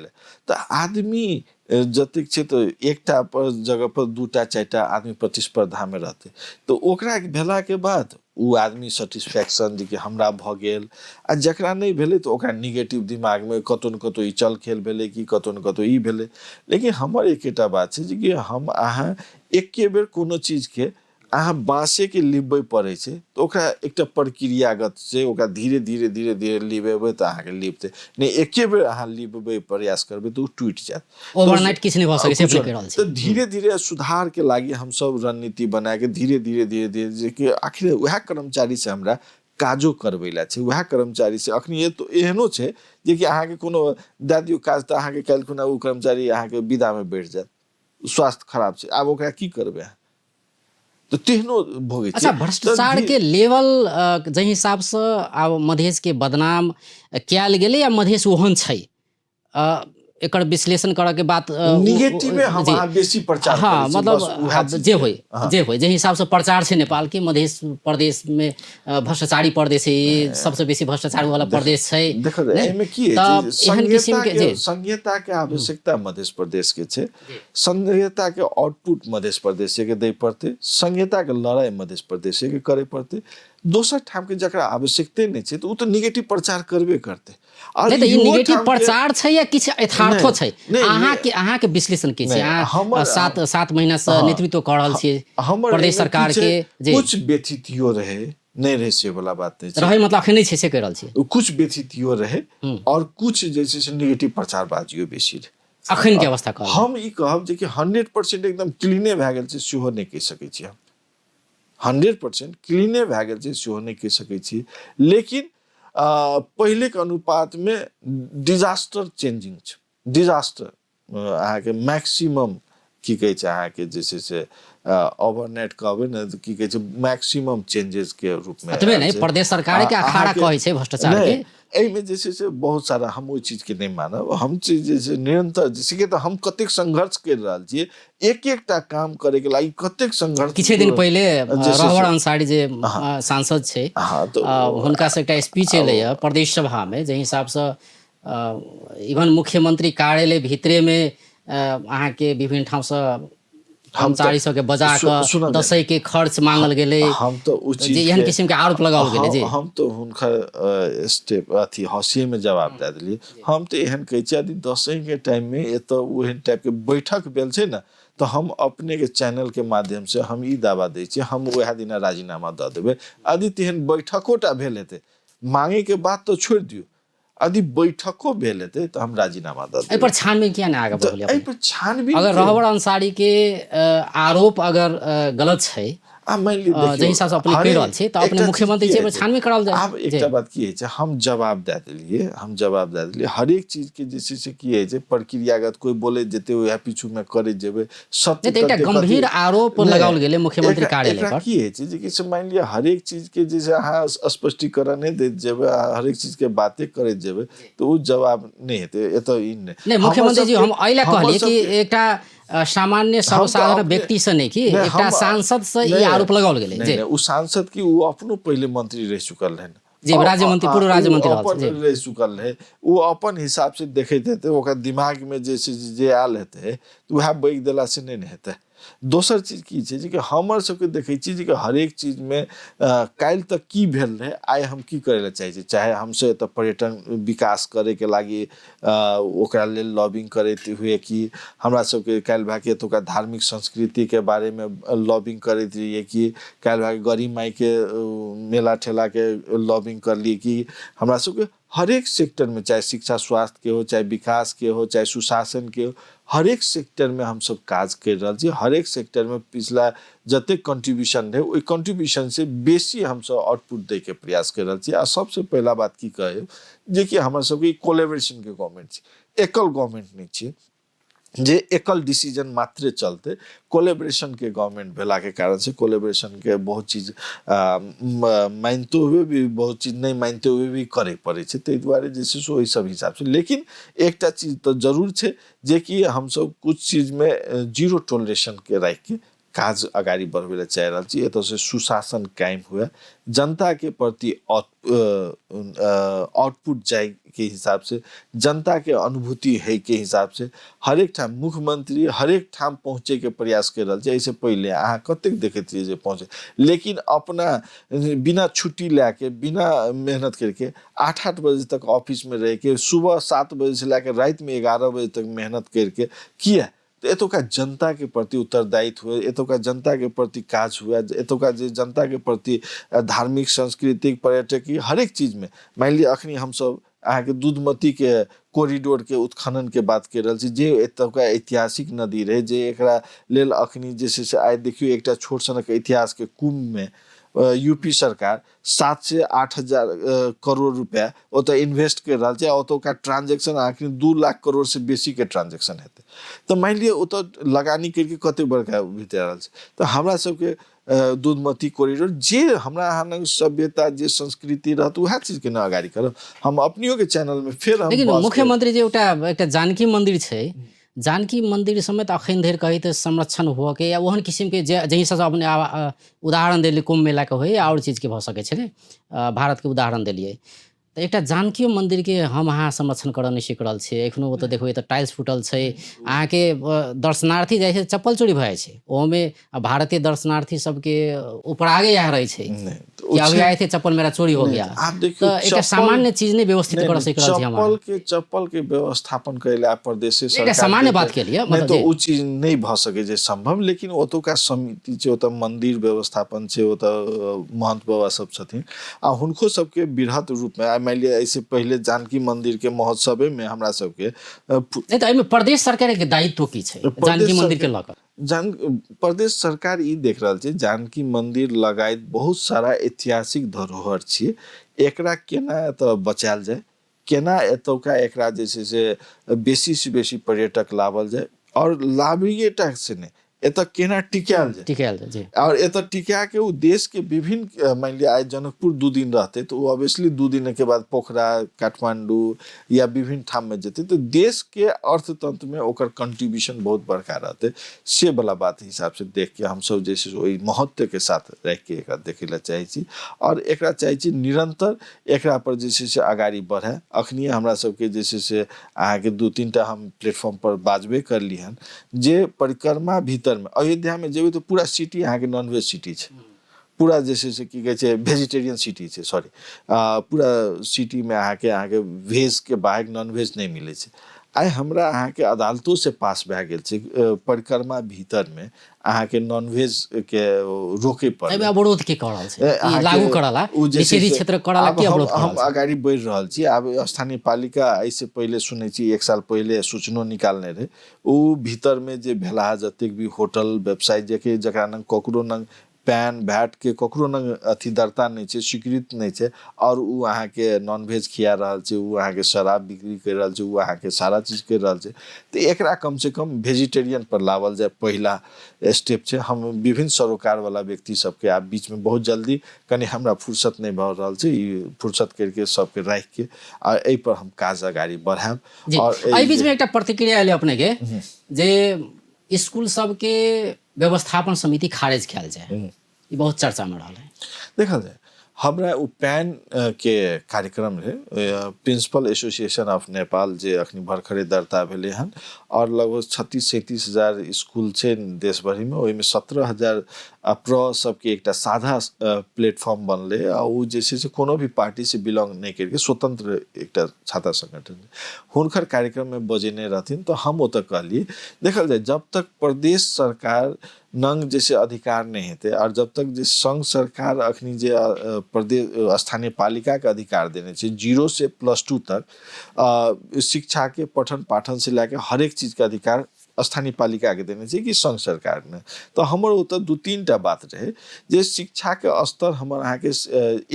तो आदमी जतेक छै तो एकटा पर जगह पर दूटा चारिटा आदमी प्रतिस्पर्धा में रहते, तो ओकरा भेला के बाद उ आदमी सेटिस्फैक्शन जे कि हमरा भ गेल। आ जकरा नहीं भेले तो ओकरा निगेटिव दिमाग में कतौ न कतौ ई चल खेल भेले कि कतौ न कतौ ई भेले। लेकिन हमर एकेटा बात छै जे कि हम अहाँ एके बेर कोनो चीज के अहाँ बाँसे के लिबे पड़े छै, तो ओकरा एकटा प्रक्रियागत छै, ओकरा धीरे धीरे धीरे धीरे लिबेबै तो अहाँ के लिबते नहीं। एके बेर अहाँ लिबे प्रयास करबै तो टूट जात, ओवरनाइट किछ नहीं भ सकै छै, अपने कह रहल छी। तो धीरे धीरे सुधार के लागी हम सब रणनीति बना के धीरे धीरे धीरे धीरे जे कि आखिर वह कर्मचारी से हमरा काजो करबैला छै, वह कर्मचारी से। अखनी तो एहनो छै जे कि अहाँ के कोनो दए दियौ काज तो अहाँ के काल्हि खुना उ कर्मचारी अहाँ के विदा में बैठ जात, स्वास्थ्य खराब छै, आब ओकरा की करबै अहाँ, तो तेहनो भोगे। अच्छा भ्रष्टाचार के लेवल जे हिसाब से आब मधेश के बदनाम कयल गेलै या मधेश ओहन छै, एकर विश्लेषण करऽ के बाद निगेटिव में हम अहाँ बेसी प्रचार करै छी। हाँ मतलब जे होय जे हिसाब से प्रचार छै नेपाल के, मधेश प्रदेश में भ्रष्टाचारी प्रदेश है, सबसे बेसी भ्रष्टाचार वाला प्रदेश छै। देखो एमे की है, संघीयता के आवश्यकता मध्य प्रदेश के छै, संघीयता के आउटपुट मध्य प्रदेश के दै पड़ते, संघीयता के लड़ाई मध्य प्रदेश के करे पड़ते। दोसर ठाम के जकरा आवश्यकता नहीं छै तो उ तो निगेटिव प्रचार करबे करते। और ई निगेटिव प्रचार छै या किछ यथार्थो छै? अहाँ के विश्लेषण की छै? अहाँ 7 महीना से नेतृत्व कर रहल छियै प्रदेश सरकार के। कुछ व्यथितियो रहे, नहीं रहे से वाला बात नहीं छै। रहे मतलब अखन नहीं छै से कह रहल छी। कुछ व्यथितियो रहे और कुछ जैसे से नेगेटिव प्रचारबाजियो बेसी रहे। अखन के अवस्था कहब हम ई कहब जे कि 100% एकदम क्लीने भए गेल छै सेहो नहीं कह सकै छी हम। 100% क्लीने भए गेल छै सेहो नहीं कह सकै छी, लेकिन पहले के अनुपात में डिजास्टर चेंजिंग छै। डिजास्टर अहाँके मैक्सिमम की कहै छै अहाँके जे छै से ओवरनाइट कहबै ने तऽ की कहै छै मैक्सिमम चेंजेस के रूप में अतबे नहीं प्रदेश सरकार के अखाड़ा कहै छै भ्रष्टाचार के। एहिमे जे छै से बहुत सारा हम ओहि चीज के नहीं मानब। हम चीज जे छै निरंतर जैसे कि हम कतेक संघर्ष कर रहल छियै एक एकटा काम करे के लागि कतेक संघर्ष। किछे दिन पहले रहबर अंसारी जे सांसद छै हुनका से एकटा स्पीच एलैया प्रदेश सभा में जे हिसाब से इवन मुख्यमंत्री कार्यालय भीतरे में अहाँ के विभिन्न ठाव से कर्मचारी सबके बजा के दसई के खर्च मांगल गेलै। हम तो उ चीज एहन किस्म के आरोप लगाओल गेलै जी। हम तो हुनकर स्टेप अथी हंसी में जवाब दे देलिए। हम तो एहन कहै छी यदि दसई के टाइम में एत ओहन टाइप के बैठक भेल छै ना तो हम अपने के चैनल के माध्यम से हम ई दावा दै छी हम वह दिन राजीनामा दऽ देबै। यदि तेहन बैठकोटा भेल हेतै मांगे के बात तो छोड़ दियो, यदि बैठको भेल हेतै तो हम राजीनामा दऽ देबै। एहि पर छानबीन किया नहीं आगे बढ़लै? एहि पर छानबीन अगर रहबर अंसारी के आरोप अगर गलत छै जे हिसाब से अपने कहि रहल छी तो अपने मुख्यमंत्री जी पर छानबीन कराओल जाए। आब एकटा बात की है छै हम जवाब दे देलिए हर एक चीज के जे से की है छै प्रक्रियागत कोई बोले जेते ओहे पीछू में करे जेबे सत्य एकटा गंभीर आरोप लगाओल गेलै मुख्यमंत्री कार्यालय पर। की है छै जे कि से मान लिया हर एक चीज के जे से अहाँ स्पष्टीकरण नहीं देत जेबे हर एक चीज के बातें करैत जेबे तो उ जवाब नहीं हेतै। एतऽ ई नहीं मुख्यमंत्री जी हम अइला कहलिए कि एकटा सामान्य सर्वसाधारण व्यक्ति से नहीं कि एकटा सांसद से ई आरोप लगाओल गेलै जी। उ सांसद की उ अपनो पहले मंत्री रह चुकल रहन जी, राज्य मंत्री पूर्व राज्य मंत्री रह चुकल रहे। वो अपन हिसाब से देखैत हेतै ओकर दिमाग में जे आयल हेतै वह बैग देला से नहीं हेतै। दोसर चीज की छै कि हमर सबके देखै छी कि हर एक चीज में काल्हि तक की भेल रहे आइ हम की करे ला चाहे छी। चाहे हमसे एतऽ पर्यटन विकास करे के लागी ओकरा लेल लॉबिंग करैत हुए कि हमरा सबके काल्हि भए के एतुका धार्मिक संस्कृति के बारे में लॉबिंग करैत रहिए कि काल्हि भए के गरी माई के मेला ठेला के लॉबिंग करलिए कि हमरा सबके हर एक सेक्टर में चाहे शिक्षा स्वास्थ्य के हो चाहे विकास के हो चाहे सुशासन के हो हर एक सेक्टर में हम सब काज कर रहा छी। हर एक सेक्टर में पिछला जते कंट्रीब्यूशन रहे ओई कंट्रीब्यूशन से बेसी हम सब आउटपुट दे के प्रयास कर रहा छी। आ सबसे पहला बात की कहे जे कि हमर सबके कोलैबोरेशन के गवर्नमेंट छी, एकल गवर्नमेंट नहीं छी जे एकल डिसीजन मात्रे चलते। कोलैबोरेशन के गवर्नमेंट भेला के कारण से कोलैबोरेशन के बहुत चीज मानते हुए भी बहुत चीज नहीं मानते हुए भी करे पड़े छै। ताहि दुआरे जे छै से ओहि सब हिसाब से लेकिन एकटा चीज तो जरूर छै जे कि हम सब कुछ चीज में जीरो टॉलरेशन के राख के काज अगाडि बढ़बै ला चाह रहल छी। एतऽ से सुशासन कायम हुए जनता के प्रति आउटपुट जाए के हिसाब से जनता के अनुभूति है के हिसाब से हर एक ठाम मुख्यमंत्री हर एक ठाम पहुँचे के प्रयास कर रहा है। ऐसे पहले अहाँ कतेक देखैत रहिए जे पहुँचे लेकिन अपना बिना छुट्टी लेके बिना मेहनत करके 8-8 बजे तक ऑफिस में रह के सुबह 7 बजे से लेकर रात में 11 बजे तक मेहनत करके किया तो एतुका जनता के प्रति उत्तरदायित्व हुए, एतुका जनता के प्रति काज हुआ, एतुका जनता के प्रति धार्मिक सांस्कृतिक पर्यटकीय हर एक चीज में मान लिया अखनी हम सब अहाँ के दूधमती के कॉरिडोर के उत्खनन के बात कर रहा छी जे एतुका ऐतिहासिक नदी रहे जे एकरा लेल अखनी जे से आइ देखियो एकटा छोट सनक इतिहास के कुंभ में यूपी सरकार 7 से 8 हजार करोड़ रुपया ओतऽ इन्वेस्ट कर रहा है। ओतुका ट्रांजेक्शन आखिर 2 लाख करोड़ से बेसी के ट्रांजेक्शन हेतै तो मान लिया ओतऽ लगानी करके कते बड़का भीतर रहल छै। तो हमरा सबके दूधमती कॉरिडोर जे हमरा अहाँ सभ्यता जे संस्कृति रहत वह चीज के ना अगाडि करब हम अपनियो के चैनल में फिर हम लेकिन मुख्यमंत्री जी एकटा जानकी मंदिर छै जानकी मंदिर समेत अखन धरि कही तो संरक्षण हुआ के या ओहन किस्म के जही से अपने उदाहरण दिल्ली कुंभ मेला के हो और चीज के भ सके छे भारत के उदाहरण दिलिए तो एक जानकी मंदिर के हम अहाँ संरक्षण कर नहीं सीख रहा छे। एखनो तो देखो तो टाइल्स फूटल है अहाँ के दर्शनार्थी जाए चप्पल चोरी भ जाए ओमे भारतीय दर्शनार्थी सबके ऊपर आगे आ रहे छे। कि अभी आए थे चप्पल मेरा चोरी हो गया। आप देखियो तो एक सामान्य चीज नहीं व्यवस्थित कर सक रहल छी चप्पल के व्यवस्थापन कैला प्रदेश सरकार सामान्य बात के लिए नहीं मतलब तो उ चीज नहीं भ सके जे संभव, लेकिन ओतुका समिति छै, ओतऽ मंदिर व्यवस्थापन छै, ओतऽ महंत बाबा सब छथिन आ हुनको सबके बृहत रूप में मान लिया ऐसे पहले जानकी मंदिर के महोत्सवे में हमरा सबके नहीं तो एहिमे प्रदेश सरकार के दायित्व की छै जानकी मंदिर के लऽ कऽ? प्रदेश सरकार ई देख रहल छै जानकी मंदिर लगायत बहुत सारा ऐतिहासिक धरोहर छियै, एकरा केना एतऽ बचायल जाय, केना एतौका एकरा जे छै से बेसी से बेसी पर्यटक लावल जाय और लाभिएटा से नहीं एतऽ केना टिकायल जाय जी। और एतऽ टिका के उ देश के विभिन्न मान लिया आज जनकपुर 2 दिन रहते तो ऑब्वियसली 2 दिन के बाद पोखरा, काठमांडू या विभिन्न ठाम में जेते तो देश के अर्थतंत्र में ओकर कंट्रीब्यूशन बहुत बड़का रहते। से वाला बात हिसाब से देख के हम सब जैसे ओई महत्व के साथ रह के एकरा देखे ला चाहे छी और एकरा चाहे छी निरंतर एकरा पर जैसे से आगाड़ी बढ़े। अखनी हमरा सबके जैसे से अहाँ के 2-3 टा हम प्लेटफॉर्म पर बाजबे कर लिहन जे परिक्रमा भीतर में अयोध्या में जेबै तो पूरा सिटी अहाँ के नॉनवेज सिटी छै, पूरा जैसे से की कहै छै वेजिटेरियन सिटी छै, सॉरी पूरा सिटी में अहाँ के वेज के बाहर नॉनवेज नहीं मिले छै। आइ हमरा अहाँ के अदालतों से पास भए गेल छै परिक्रमा भीतर में अहाँ के नॉनवेज के रोके पर एबे अवरोध के करल छै ई लागू करला निषेधित क्षेत्र करला के अवरोध हम आगाड़ी बढ़ रहल छी। आब स्थानीय पालिका ऐसे पहले सुनै छी 1 साल पहले सूचनो निकालने रहे उ भीतर में जे भेला जतेक भी होटल व्यवसाय जेके जकरा नंग ककरो नंग पैन भैट के ककरो नंग अथी दरता नहीं छै, स्वीकृत नहीं छै और उ अहाँ के नॉनवेज खिया रहल छै, उ अहाँ के शराब बिक्री कर रहल छै, उ अहाँ के सारा चीज कर रहल छै। तो एकरा कम से कम वेजिटेरियन पर लावल जाए पहला स्टेप छै। हम विभिन्न सरोकार वाला व्यक्ति सबके आप बीच में बहुत जल्दी कने हमरा फुर्सत नहीं भ रहल छै, ई फुर्सत करके सबके राख के आ एहि पर हम काज आगाड़ी बढ़ाएब। और एहि बीच में एकटा प्रतिक्रिया एले अपने के जे स्कूल सबके व्यवस्थापन समिति खारिज कयल जाए, ई बहुत चर्चा में रहल है। देखल जाए हमरा उ पैन के कार्यक्रम रहे प्रिंसिपल एसोसिएशन ऑफ नेपाल जे अखनी भरखरे दर्ता भेले हन और लगभग 36-37 हजार स्कूल छै देश भरि में, ओहि में 17,000 प्र सबके एकटा साझा प्लेटफॉर्म बनले आ उ जैसे से कोनो भी पार्टी से बिलोंग नहीं करके स्वतंत्र एकटा छात्र संगठन हुनकर कार्यक्रम में बजेने रहथिन। तो हम ओतऽ कहलिए देखल जाए जब तक प्रदेश सरकार नंग जैसे अधिकार नहीं हेते और जब तक जे संघ सरकार अखनी जे प्रदेश स्थानीय पालिका के अधिकार देने छै 0 से +2 तक शिक्षा के पठन पाठन से लेके हर एक चीज के अधिकार स्थानीय पालिका के देने छै कि संघ सरकार ने। तो हमर ओतऽ 2-3 टा बात रहे जे शिक्षा के स्तर हमर अहाँ के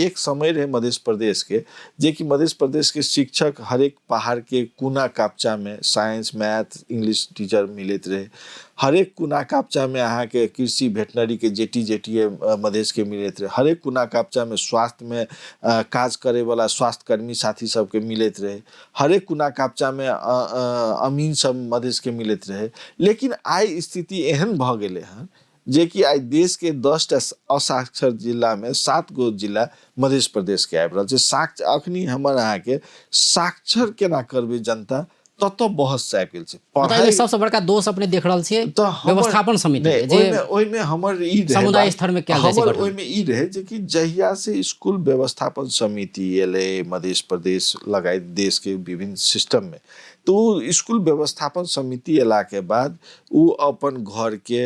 एक समय रहे मध्य प्रदेश के जे कि मध्य प्रदेश के शिक्षक हर एक पहाड़ के कोना काप्चा में साइंस मैथ इंग्लिश टीचर मिलत रहे, हर एक कोना काप्चा में अहाँ के कृषि वेटनरी के जेटी मधेश के मिलत रहे, हर एक कोना काप्चा में स्वास्थ्य में काज करे वाला स्वास्थ्य कर्मी साथी सबके मिलत रहे, हर एक कोना काप्चा में अमीन सब मधेश के मिलत रहे। लेकिन आई स्थिति एहन भ गेले हन जे कि आई देश के 10 टा असाक्षर जिला में 7 गो जिला मध्य प्रदेश के आबि रहल छै। अखनी हमर अहाँ के साक्षर केना करबे जनता ततो बहस से आबि गेल छै। पढ़ाई सबसे बड़का दोष अपने देख रहल छियै व्यवस्थापन समिति जे ओइ में हमर ई समुदाय स्तर में क्या हमर ओइ में ई रहे जे कि जहिया से स्कूल व्यवस्थापन समिति एले मध्य प्रदेश लगायत देश के विभिन्न सिस्टम में तो स्कूल व्यवस्थापन समिति अला के बाद उ अपन घर के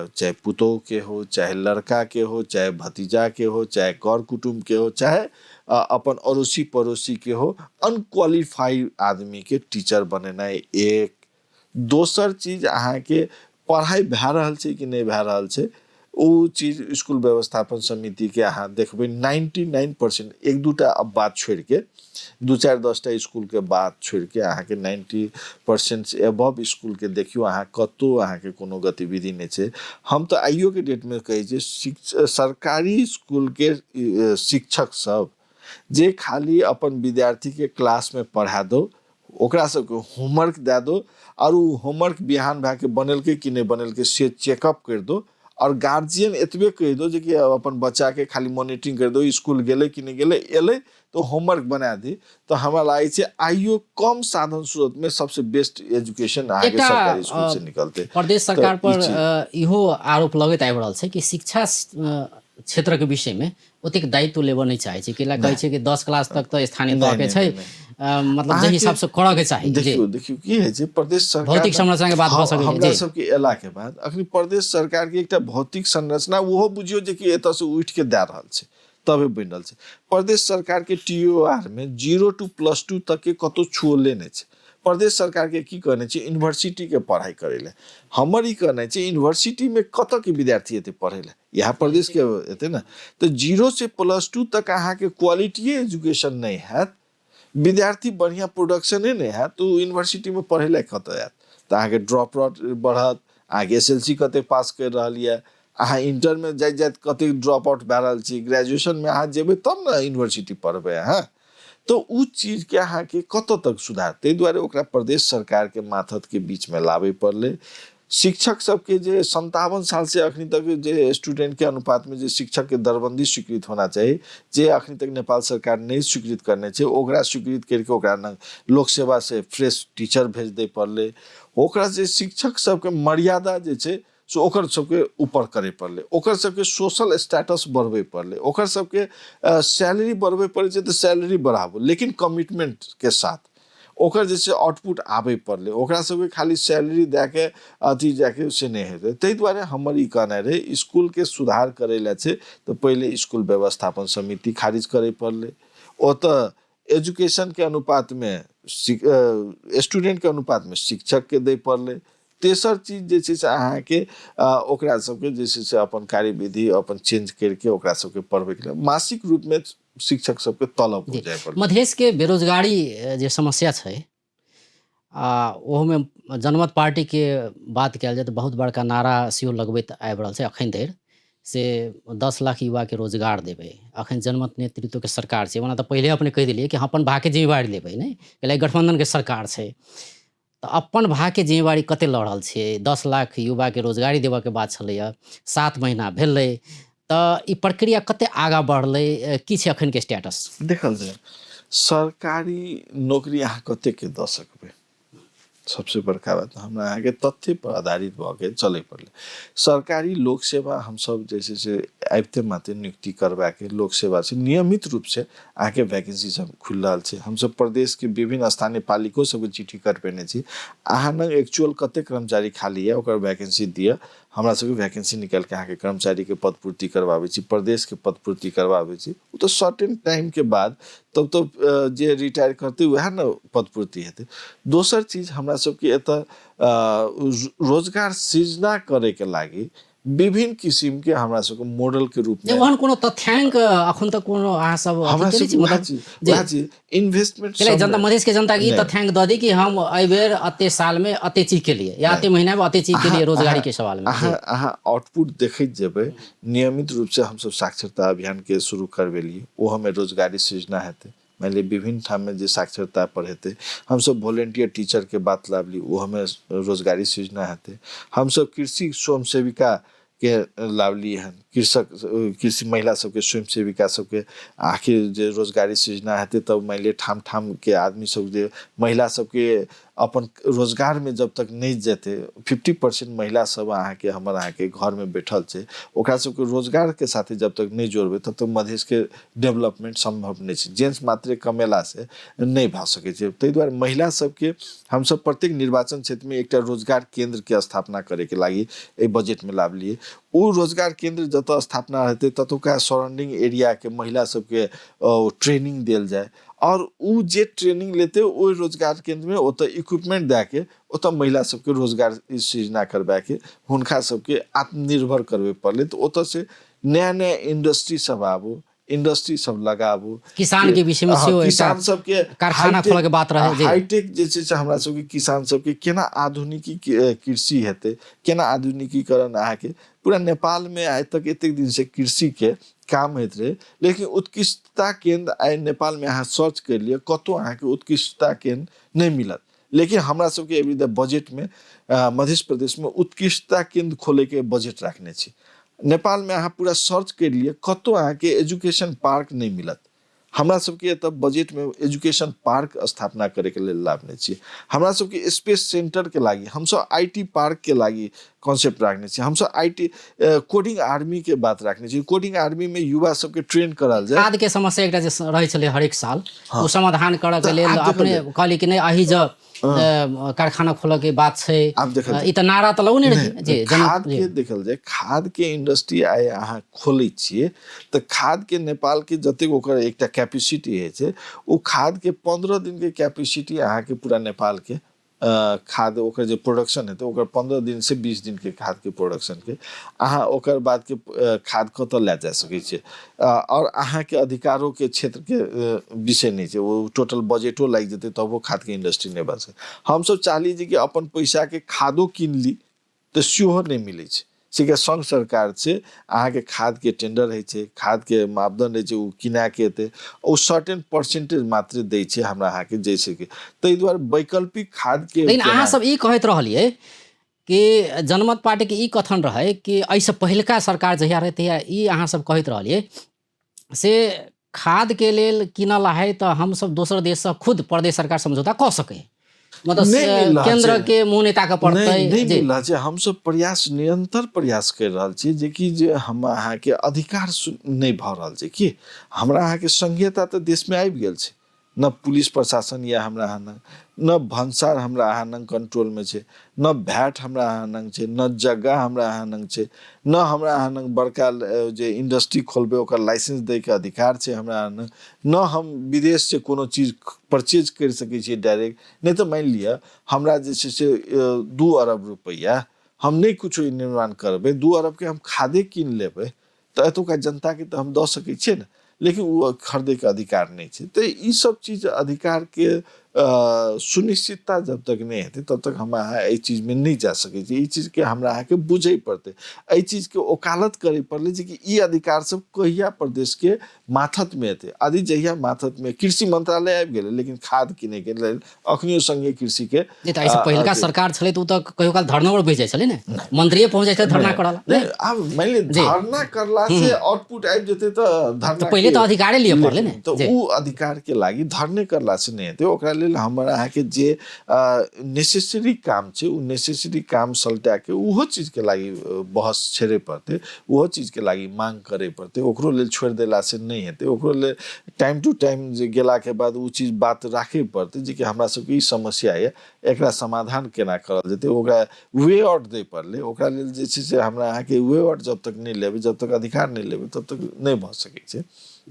चाहे पुतोह के हो, चाहे लड़का के हो, चाहे भतीजा के हो, चाहे कर कुटुम के हो, चाहे अपन अड़ोसी पड़ोसी के हो, अनक्वालिफाइड आदमी के टीचर बनेनाइ एक। दोसर चीज अहाँ के पढ़ाई भए रहल छै कि नहीं भए रहल छै उ चीज स्कूल व्यवस्थापन समिति के अहाँ देखबै 99% 1-2 टा अब बात छोड़ के 2-4-10 टा स्कूल के बात छोड़ के अहाँ के 90% से अबव स्कूल के देखियो अहाँ कतो अहाँ के कोनो गतिविधि नहीं छै। हम तो आइयो के डेट में कहै छै सरकारी स्कूल के शिक्षक सब जे खाली अपन विद्यार्थी के क्लास में पढ़ा दो, ओकरा सबके होमवर्क दे दो और उ होमवर्क बिहान भए के बनलकै कि नहीं बनलकै से चेकअप कर दो और गार्जियन एतबे कह दो जे कि अपन बच्चा के खाली मॉनिटरिंग कर दो स्कूल गेले कि नहीं गेले, एले तो होमवर्क बना दी। तो हमरा लागे छै आइयो कम साधन स्रोत में सबसे बेस्ट एजुकेशन आगे सरकारी स्कूल से निकलते। प्रदेश सरकार पर इहो आरोप लगैत आबि रहल छै कि शिक्षा क्षेत्रके विषयमे ओतेक दायित्व लेबऽ नहि चाहै छै, कैला कहै छै कि 10 क्लास तक तऽ स्थानीय नहीं, तहके नहीं, छै, नहीं, नहीं। मतलब अहाँ जे के हिसाबसँ करऽके चाही। जी, देखियौ देखियौ की है छै, प्रदेश सरकार भौतिक संरचनाके बात भऽ सकैए। हमरा जी, सबके एला के बाद अखन प्रदेश सरकार के एकटा भौतिक संरचना ओहो बुझियो जे कि एतऽ से उठि के दे रहल छै, तबे बनि रहल छै। प्रदेश सरकार के TOR में 0 to +2 तक के कतौ छुअले नहीं छै। प्रदेश सरकार के की कहने छै, यूनिवर्सिटी के पढ़ाई करे ले। हमर ई कहने छै यूनिवर्सिटी में कतऽ के विद्यार्थी एतै पढ़े ले, यहाँ प्रदेश के एतै ना। तो 0 से +2 तक अहाँ के क्वालिटी एजुकेशन नहीं हैत, विद्यार्थी बढ़िया प्रोडक्शने नहीं है, तो यूनिवर्सिटी में पढ़े लायक कतऽ आयत। तो अहाँके ड्रॉप आउट बढ़त, अहाँके SLC कते पास कर रहल यऽ, अहाँ इंटर में जाइत जाइत कते ड्रॉप आउट भए रहल छी, ग्रेजुएशन में अहाँ जेबै तब ने यूनिवर्सिटी पढ़बै अहाँ। तो उ चीज के अहाँ के कतऽ तक सुधार, ताहि दुआरे ओकरा प्रदेश सरकार के माथत के बीच में लाबे पड़लै। शिक्षक सबके जे 57 साल से अखनी तक जे स्टूडेंट के अनुपात में जे शिक्षक के दरबंदी स्वीकृत होना चाहिए, जे अखनी तक नेपाल सरकार नहीं स्वीकृत करने छै, ओकरा स्वीकृत करके ओकरा न लोक सेवा से फ्रेश टीचर भेज दे पड़लै। ओकरा जे शिक्षक सबके मर्यादा जे छै से ओकर सबके ऊपर करे पड़लै, ओकर सबके सोशल स्टेटस बढ़बे पड़लै, ओकर सबके सैलरी बढ़बे पड़ै छै, तो सैलरी बढ़ाबो लेकिन कमिटमेंट के साथ। ओकर जैसे आउटपुट आबे पड़लै, ओकरा सबके खाली सैलरी दे के अथी जाके से नहीं हेतै। ताहि दुआरे हमर ई कहनाइ रहे, स्कूल के सुधार करे ला छै तो पहले स्कूल व्यवस्थापन समिति खारिज करे पड़लै। ओतऽ एजुकेशन के अनुपात में स्टूडेंट के अनुपात में शिक्षक के दे पड़लै। तेसर चीज जे छै से अहाँके ओकरा सबके जे छै से अपन कार्यविधि अपन चेंज करके ओकरा सबके पढ़बै के लेल मासिक रूप में शिक्षक सबके तलब हो जाए पड़लै। मधेशके बेरोजगारी जे समस्या छै, ओहोमे जनमत पार्टीके बात कयल जाय तऽ बहुत बड़का नारा सेहो लगबैत आबि रहल छै अखन धरि, से 10 लाख युवाके रोजगार देबै। अखन जनमत नेतृत्वके सरकार छै, ओना तऽ पहिले अपने कहि देलियै कि हम अपन भागके जिम्मेवारी लेबै, नहि कैला गठबंधनके सरकार छै, तऽ अपन भागके जिम्मेवारी कते लऽ रहल छियै। 10 लाख युवाके रोजगारी देबऽके बात छलैया, 7 महीना भेलै, तऽ ई प्रक्रिया कते आगाँ बढ़लै, की छै अखनके स्टेटस? देखल जाए सरकारी नौकरी अहाँ कते के दऽ सकबै, सबसे बड़का बात हमरा अहाँके तथ्य पर आधारित भऽ के चले पड़लै। सरकारी लोक सेवा हम सब जैसे से आबिते माते नियुक्ति करबा के लोक सेवा से नियमित रूप से अहाँके वैकेंसी सब खुल रहल छै। हम सब प्रदेश के विभिन्न स्थानीय पालिको सबके चिट्ठी करबेने छी, अहाँ लग एक्चुअल कते कर्मचारी खाली है ओकर वैकेंसी दिअ, हमरा सबके वैकेंसी निकाल के अहाँके कर्मचारी के पद पूर्ति करवाबै छी, प्रदेश के पद पूर्ति करवाबै छी। वो तो सर्टेन टाइम के बाद तब तो जे रिटायर करते वएह न पद पूर्ति हेतै। दोसर चीज हमरा सबके एतऽ रोजगार सृजना करे के लागी विभिन्न किसिम के हमरा सबके मॉडल के रूप में ओहन कोनो तथ्यांक अखन तक कोनो अहाँ सब हमरा अथी सबके करै छी, मतलब चीज इन्वेस्टमेंट कैला जनता मधेश के जनता के ई तथ्यांक दऽ दी कि हम एहि बेर अते साल में अते चीज के लिए या अते महीना में अते चीज के लिए रोजगारी के सवाल में अहाँ आउटपुट देखैत जेबै। नियमित रूप से हम सब साक्षरता अभियान के शुरू करबेलिए, वो हमें रोजगारी सृजना हेतै। मान ली विभिन्न ठाम में जे साक्षरता पर हेतै, हम सब वॉलेंटियर टीचर के बात लाबली, वो हमें रोजगारी सृजना हेतै। हम सब कृषि स्वयं सेविका के लावली हन, कृषि महिला सबके स्वयं सेविका सबके आखिर जे रोजगारी सृजना हेतै तब मान ली ठाम ठाम के आदमी सब जे महिला सबके अपन रोजगार में जब तक नहीं जेते, 50% महिला सब अहाँके हमर अहाँके घर में बैठल छै, ओकरा सबके रोजगार के साथे जब तक नहीं जोड़बै तब तक मधेश के डेवलपमेंट संभव नहीं छै। जेंट्स मात्रे कमेला से नहीं भए सकै छै। ताहि दुआरे महिला सबके हम सब प्रत्येक निर्वाचन क्षेत्र में एकटा रोजगार केंद्र के स्थापना करे के लागी एहि बजट में लावलिए। ओ रोजगार केंद्र जतऽ स्थापना हेतै ततुका सराउंडिंग एरिया के महिला सबके ट्रेनिंग देल जाए, और उ जे ट्रेनिंग लेते ओहि रोजगार केंद्र में ओतऽ इक्विपमेंट दे के ओतऽ महिला सबके रोजगार सृजना करबा के हुनका सबके आत्मनिर्भर करबे पड़लै। तो ओतऽ से नया नया इंडस्ट्री सब आबो, इंडस्ट्री सब लगाबो, किसान के विषय में किसान सबके कारखाना खोले के बात रहे, हाईटेक जे छै से हमरा सबके किसान सबके केना आधुनिकी कृषि हेतै, केना आधुनिकीकरण अहाँके पूरा नेपाल में आइ तक एतेक दिन से कृषि के काम होइत रहे, लेकिन उत्कृष्टता केंद्र आइ नेपाल में अहाँ सर्च कर लिअ कतौ अहाँके उत्कृष्टता केंद्र नहीं मिलत। लेकिन हमरा सबके एवरी बजट में मध्य प्रदेश में उत्कृष्टता केंद्र खोले के बजट रखने छी। नेपाल में अहाँ पूरा सर्च कर लिए कतौ अहाँके एजुकेशन पार्क नहीं मिलत। हमरा सबके एतऽ बजट में एजुकेशन पार्क स्थापना करे के लेल लाभने छी। हमरा सबके स्पेस सेंटर के लागी हम सब IT पार्क के लागी कॉन्सेप्ट राख्ने छी हम सब आईटी कोडिंग आर्मी के बात राख्ने छी कोडिंग आर्मी में युवा सबके ट्रेन करल जाए खाद के समस्या एकटा जे रहै छलै हरेक साल हाँ। ओ समाधान करऽ के तऽ लेल आब देखल अपने जाय। कहली कि नहीं अही जो कारखाना खोलऽ के बात छै आब देखल जाय। ई तऽ नारा तऽ लगौने रही नहीं, जी खाद जी के देखल जाए खाद के इंडस्ट्री आए अहाँ खोलै छिए तऽ खाद के नेपाल के जतेक ओकर एकटा कैपेसिटी है छै ओ खाद के 15 दिन के कैपेसिटी अहाँ के पूरा नेपाल के खाद ओकर जे प्रोडक्शन है तो ओकर 15 दिन से 20 दिन के खाद के प्रोडक्शन के अहाँ ओकर बाद के खाद कतऽ लए जा सकै छियै और अहाँ के अधिकारों के क्षेत्र के विषय नहीं छै वो टोटल बजेटो लागि जेतै तबो खाद के इंडस्ट्री नहीं बन सकै हम सब चाहली जे कि अपन पैसा के खादो कीन ली तो सेहो नहीं मिलै छै से के संघ सरकार से अहाँ के खाद के टेंडर है छै खाद के मापदंड है छै उ किना के एतै ओ सर्टेन परसेंटेज मात्र दै छै हमरा अहाँ के जैसे कि ताहि दुआरे वैकल्पिक खाद के लेकिन अहाँ सब ई कहैत रहलियै कि जनमत पार्टी के ई कथन रहे कि एहिसँ पहिलका सरकार जहिया रहै तहिया ई अहाँ सब कहैत रहलियै से खाद के लेल किनल है तो हम सब दोसर देश से खुद प्रदेश सरकार समझौता कऽ सकै मतलब नहीं मिल रहल केंद्र छै। के मुँह नहीं ताकऽ पड़तै नहीं जी मिल रहल छै हम सब प्रयास निरंतर प्रयास कर रहल छी जे कि जे हम अहाँ के अधिकार नहीं भऽ रहल छै कि हमरा अहाँ के संघीयता तऽ देश में आबि गेल छै न पुलिस प्रशासन या हमरा अहाँ लग न भन्सार हमरा अहाँ लग कंट्रोल में छै न भैट हमरा अहाँ लग छै न जगह हमरा अहाँ लग छै न हमरा अहाँ लग बड़का जे इंडस्ट्री खोलबै ओकर लाइसेंस दै के अधिकार छै हमरा अहाँ लग न हम विदेश से कोनो चीज परचेज कर सकै छियै डायरेक्ट नहीं तो मान लिया हमरा जे छै से 2 अरब रुपैया हम नहीं कुछ निर्माण करबै 2 अरब के हम खादे कीन लेबै तो एतुका जनता के तो हम दऽ सकै छियै ना लेकिन वो खरीदे के अधिकार नहीं छै तो ई सब चीज अधिकार के सुनिश्चितता जब तक नहीं हेतै तब तक हम अहाँ एहि चीज में नहीं जा सकै छी ई चीज के हमरा अहाँ के बुझै पड़तै एहि चीज के ओकालत करे पड़ले जे कि ई अधिकार सब कहिया प्रदेश के माथत में हेतै आदि जहिया माथत में कृषि मंत्रालय आबि गेलै लेकिन खाद किने के लेल अखनियो संघीय कृषि के जी तऽ एहिसँ पहिलका सरकार छलै तऽ ओ तऽ कहियो काल धरना पर बैस जाइ छलै ने मंत्रिये पहुंच जाइ छलै धरना करल नहीं अब मान ली धरना करला से आउटपुट आबि जेतै तो धरना तऽ पहिले तऽ अधिकारे लिए पड़लै ने तो जी उ अधिकार के लागी धरने करला से नहीं हेतै ओकरा लेल हमरा अहाँ के जे नेसेसरी काम छै उ नेसेसरी काम सल्टा के उहो चीज के लागी बहस छेड़े पड़तै उहो चीज के लागी मांग करे पड़तै ओकरो लेल छोड़ देला से नहीं हेतै ओकरो लेल टाइम टू टाइम जे गेला के बाद उ चीज बात राखे पड़तै जे कि हमरा सबके ई समस्या है एकरा समाधान केना करल जेतै ओकरा वे आउट दे पड़ले ओकरा लेल जे छै से हमरा अहाँ के वे आउट जब तक नहीं लेबै जब तक अधिकार नहीं लेबै तब तक नहीं भऽ सकै छै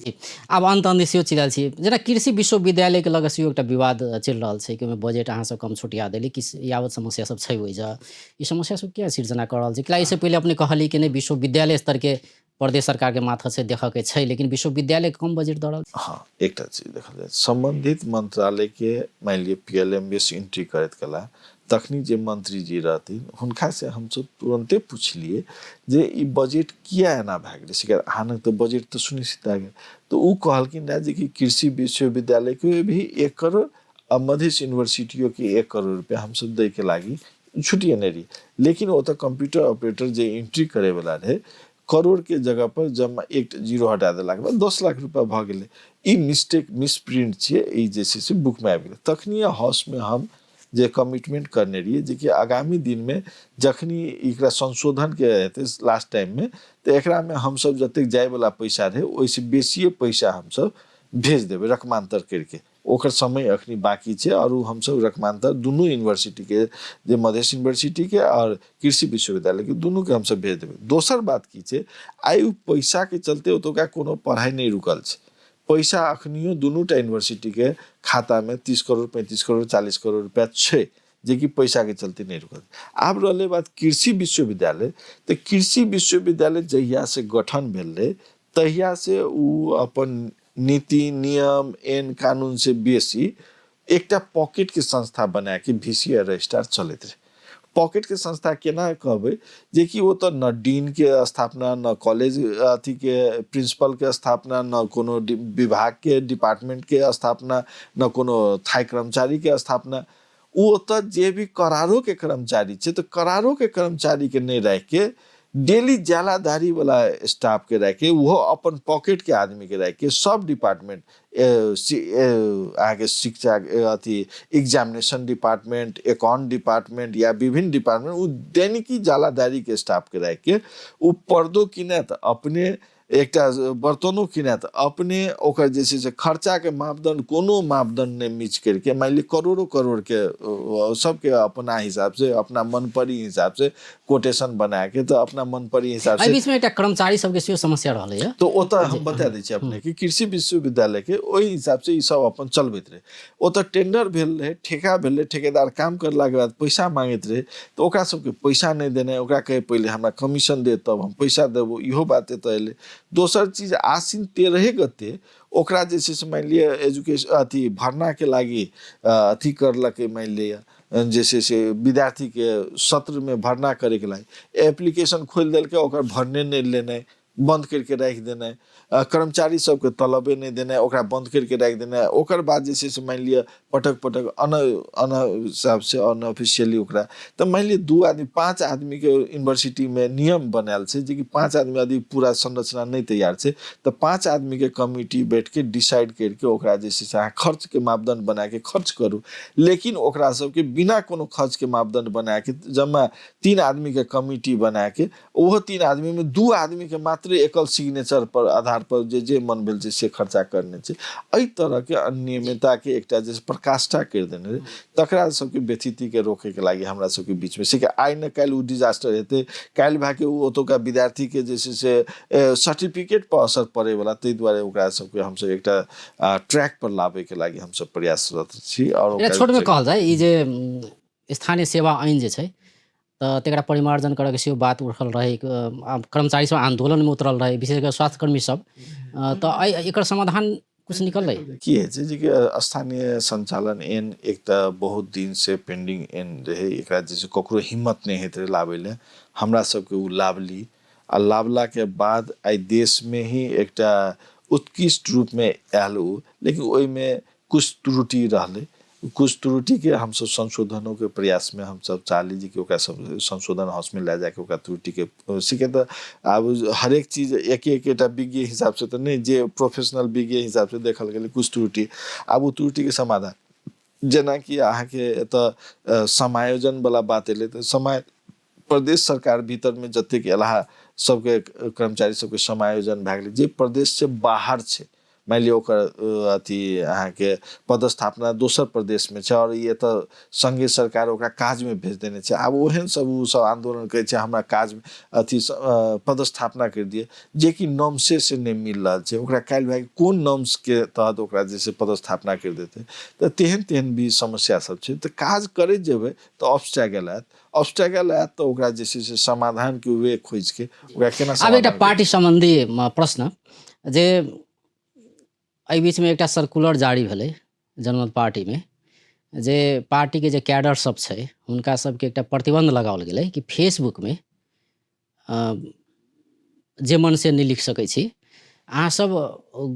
जी आब अंत दिस चलि रहल छी जेना कृषि विश्वविद्यालय के लग से एकटा विवाद चलि रहल छै कि ओहिमे बजट अहाँ सब कम छुटिया देली कि यावत समस्या सब छै ओहि जगह ई समस्या सब किया सिर्जना कर रहल छै कि इससे पहले अपने कहली कि नहीं विश्वविद्यालय स्तर के प्रदेश सरकार के माथा से देखऽ के छै लेकिन विश्वविद्यालय के कम बजट दऽ रहल छै हाँ एकटा चीज देखल जाए संबंधित मंत्रालय के मान लिया PLMBS एंट्री करैत कला तखनी जे मंत्री जी रहथिन हुनका से हम सब तुरंते पूछलिए जे ई बजट किया एना भए गेलै से अहाँ तो बजट तो सुनिश्चित आ गेल तो उ कहलखिन ना जे कि कृषि विश्वविद्यालय के भी 1 करोड़ और मध्य यूनिवर्सिटियों के 1 करोड़ रुपया हम सब दै के लागी छुट्टिए नहीं रही लेकिन वो तो कंप्यूटर ऑपरेटर जे एंट्री करे वाला रहे करोड़ के जगह पर जमा 1 जीरो हटा देला के बाद 10 लाख रुपया भ गेलै ई मिस्टेक मिसप्रिंट छियै ई जे छै से बुक में आबि गेलै तखनी हाउस में हम जे कमिटमेंट करने रहिए जे कि आगामी दिन में जखनी एकरा संशोधन के हेतै लास्ट टाइम में तो एकरा में हम सब जतेक जाय वाला पैसा रहे ओइसे बेसिए पैसा हम सब भेज देबै रकमांतर करके ओकर समय अखनी बाकी छै और हम सब रकमांतर दुनू यूनिवर्सिटी के जे मधेश यूनिवर्सिटी के और कृषि विश्वविद्यालय के दुनू के हम सब भेज देबै दोसर बात की छै आइ उ पैसा के चलते ओतोका कोनो पढ़ाई नहीं रुकल छै पैसा अखनियो दुनूटा यूनिवर्सिटी के खाता में 30 करोड़ 35 करोड़ 40 करोड़ रुपया छै जे कि पैसा के चलते नहीं रुकल आब रहले बात कृषि विश्वविद्यालय तो कृषि विश्वविद्यालय जहिया से गठन भेलै तहिया से उ अपन नीति नियम एन कानून से बेसी एकटा पॉकेट के संस्था बना के VC रजिस्ट्रार चलैत रहे पॉकेट के संस्था केना कहबै जे कि वो तो न डीन के स्थापना न कॉलेज अथी के प्रिंसिपल के स्थापना न कोनो विभाग के डिपार्टमेंट के स्थापना न कोनो थाई कर्मचारी के स्थापना वो तो जे भी करारों के कर्मचारी छै तो करारों के कर्मचारी के नहीं रह के डेली जालाधारी वाला स्टाफ के रह के वो अपन पॉकेट के आदमी के रह के सब डिपार्टमेंट आगे शिक्षा अथी एग्जामिनेशन डिपार्टमेंट, अकाउंट डिपार्टमेंट या विभिन्न डिपार्टमेंट वो दैनिकी जालाधारी के स्टाफ के रह के वो पर्दो किने त अपने एकटा बर्तनों किने त अपने ओकर जैसे से खर्चा के मापदंड कोनो मापदंड ने मिच करके मान ली करोड़ों करोड़ के सबके अपना हिसाब से अपना मनपरी हिसाब से कोटेशन बना के तो अपना मनपरी हिसाब से बीच में एक कर्मचारी सबके सेहो समस्या रहले है तो ओत हम बता दै छी अपने कि कृषि विश्वविद्यालय के ओहि हिसाब से ई सब अपन चलबैत रहे। ओत टेंडर भेल रहे, ठेका भेल रहे, ठेकेदार काम करला के बाद पैसा मांगैत रहे तो ओकरा सबके पैसा नहीं देने, ओकरा कहे पहले हमरा कमीशन दे तब हम पैसा देबो, इहो बात एतऽ एलै। दोसर चीज आसिन 13 गते ओकरा जे छै से मान लिअ एजुकेशन अथी भरना के लागी अथी करलकै, मान लिअ जैसे से विद्यार्थी के सत्र में भरना करे के लागी एप्लीकेशन खोल देलकै, ओकर भरने नहीं लेने, बंद करके राखि देने, कर्मचारी सबके तलबे नहीं देने, ओकरा बंद करके राखि देने। ओकर बाद जे छै से मान लिअ पटक पटक हिसाब से अनऑफिशियली ओकरा तो मान लिअ 2 आदमी 5 आदमी के यूनिवर्सिटी में नियम बनायल छै जे कि 5 आदमी यदि पूरा संरचना नहीं तैयार छै तो 5 आदमी के कमिटी बैठ के डिसाइड करके ओकरा जे छै से अहाँ खर्च के मापदंड बना के खर्च करू। लेकिन ओकरा सबके बिना कोनो खर्च के मापदंड बना के जम्मा 3 आदमी के कमिटी बना के ओहो 3 आदमी में 2 आदमी के मात्र एकल सिग्नेचर पर आधार पर जे मन भेल से खर्चा करने छै। एहि तरह के अनियमितता के एकटा जे प्रकाष्ठा कर देने रहे तकरा सबके व्यथिति के रोके के लागी हमरा सबके बीच में से कि आइ न काल्हि उ डिजास्टर हेतै, काल्हि भए के उ ओतोका विद्यार्थी के जे से सर्टिफिकेट पर असर पड़े वाला, ताहि दुआरे ओकरा सबके हम सब एकटा ट्रैक पर लाबे के लागी हम सब प्रयासरत छी। और छोट में कहल जाए ई जे स्थानीय सेवा ऐन जे छै तो तेकरा परिमार्जन करे के सेहो बात उठल रहे, कर्मचारी सब आंदोलन में उतरल रहे, विशेष कर स्वास्थ्य कर्मी सब, तो एकर समाधान कुछ निकल रही की है जे कि स्थानीय संचालन एन एक त बहुत दिन से पेंडिंग एन रहे, एकरा जैसे ककरो हिम्मत नहीं हेत रहे लावे ले, हमरा सबके उ लावली आ लावला के बाद आई देश में ही एकटा उत्कृष्ट रूप में आयल उ, लेकिन ओहि में कुछ त्रुटि रहले, कुछ त्रुटि के हम सब संशोधनों के प्रयास में हम सब चाहली जी कि ओकरा सब संशोधन हाउस में ले जाके ओकरा त्रुटि के सीखे। तो अब हर एक चीज एक विज्ञ हिसाब से तो नहीं, जे प्रोफेशनल विज्ञ हिसाब से देखल गेलै कुछ त्रुटि, अब वो त्रुटि के समाधान जेना कि अहाँ के एतऽ समायोजन वाला बात एलै तो समय प्रदेश सरकार भीतर में जतेक एलाहा सबके कर्मचारी सबके समायोजन भए गेलै, जे प्रदेश से बाहर छै मान लिअ ओकर अथी अहाँ के पदस्थापना दोसर प्रदेश में छै और ये तो संघीय सरकार ओकरा काज में भेज देने छै। आब ओहन सब उ सब आंदोलन करे छै हमरा काज में अथी पदस्थापना कर दिए जे कि नॉर्म्से से नहीं मिल रहा छै, ओकरा काल्हि भाई कोन नॉर्म्स के तहत ओकरा जैसे पदस्थापना कर देते तो तेहन भी समस्या सब छै। तो काज करे जेबै तो ऑब्स्टैकल आयत, ऑब्स्टैकल आयत तो ओकरा जैसे से समाधान के वे खोज के ओकरा केना। अब एक पार्टी संबंधी प्रश्न जे एहि बीच में एक सर्कुलर जारी भेलै जनमत पार्टी में जे पार्टी के जे कैडर सब छै हुनका सबके एक प्रतिबंध लगाओल गेलै कि फेसबुक में जे मन से नहीं लिख सकै छी, अहाँ सब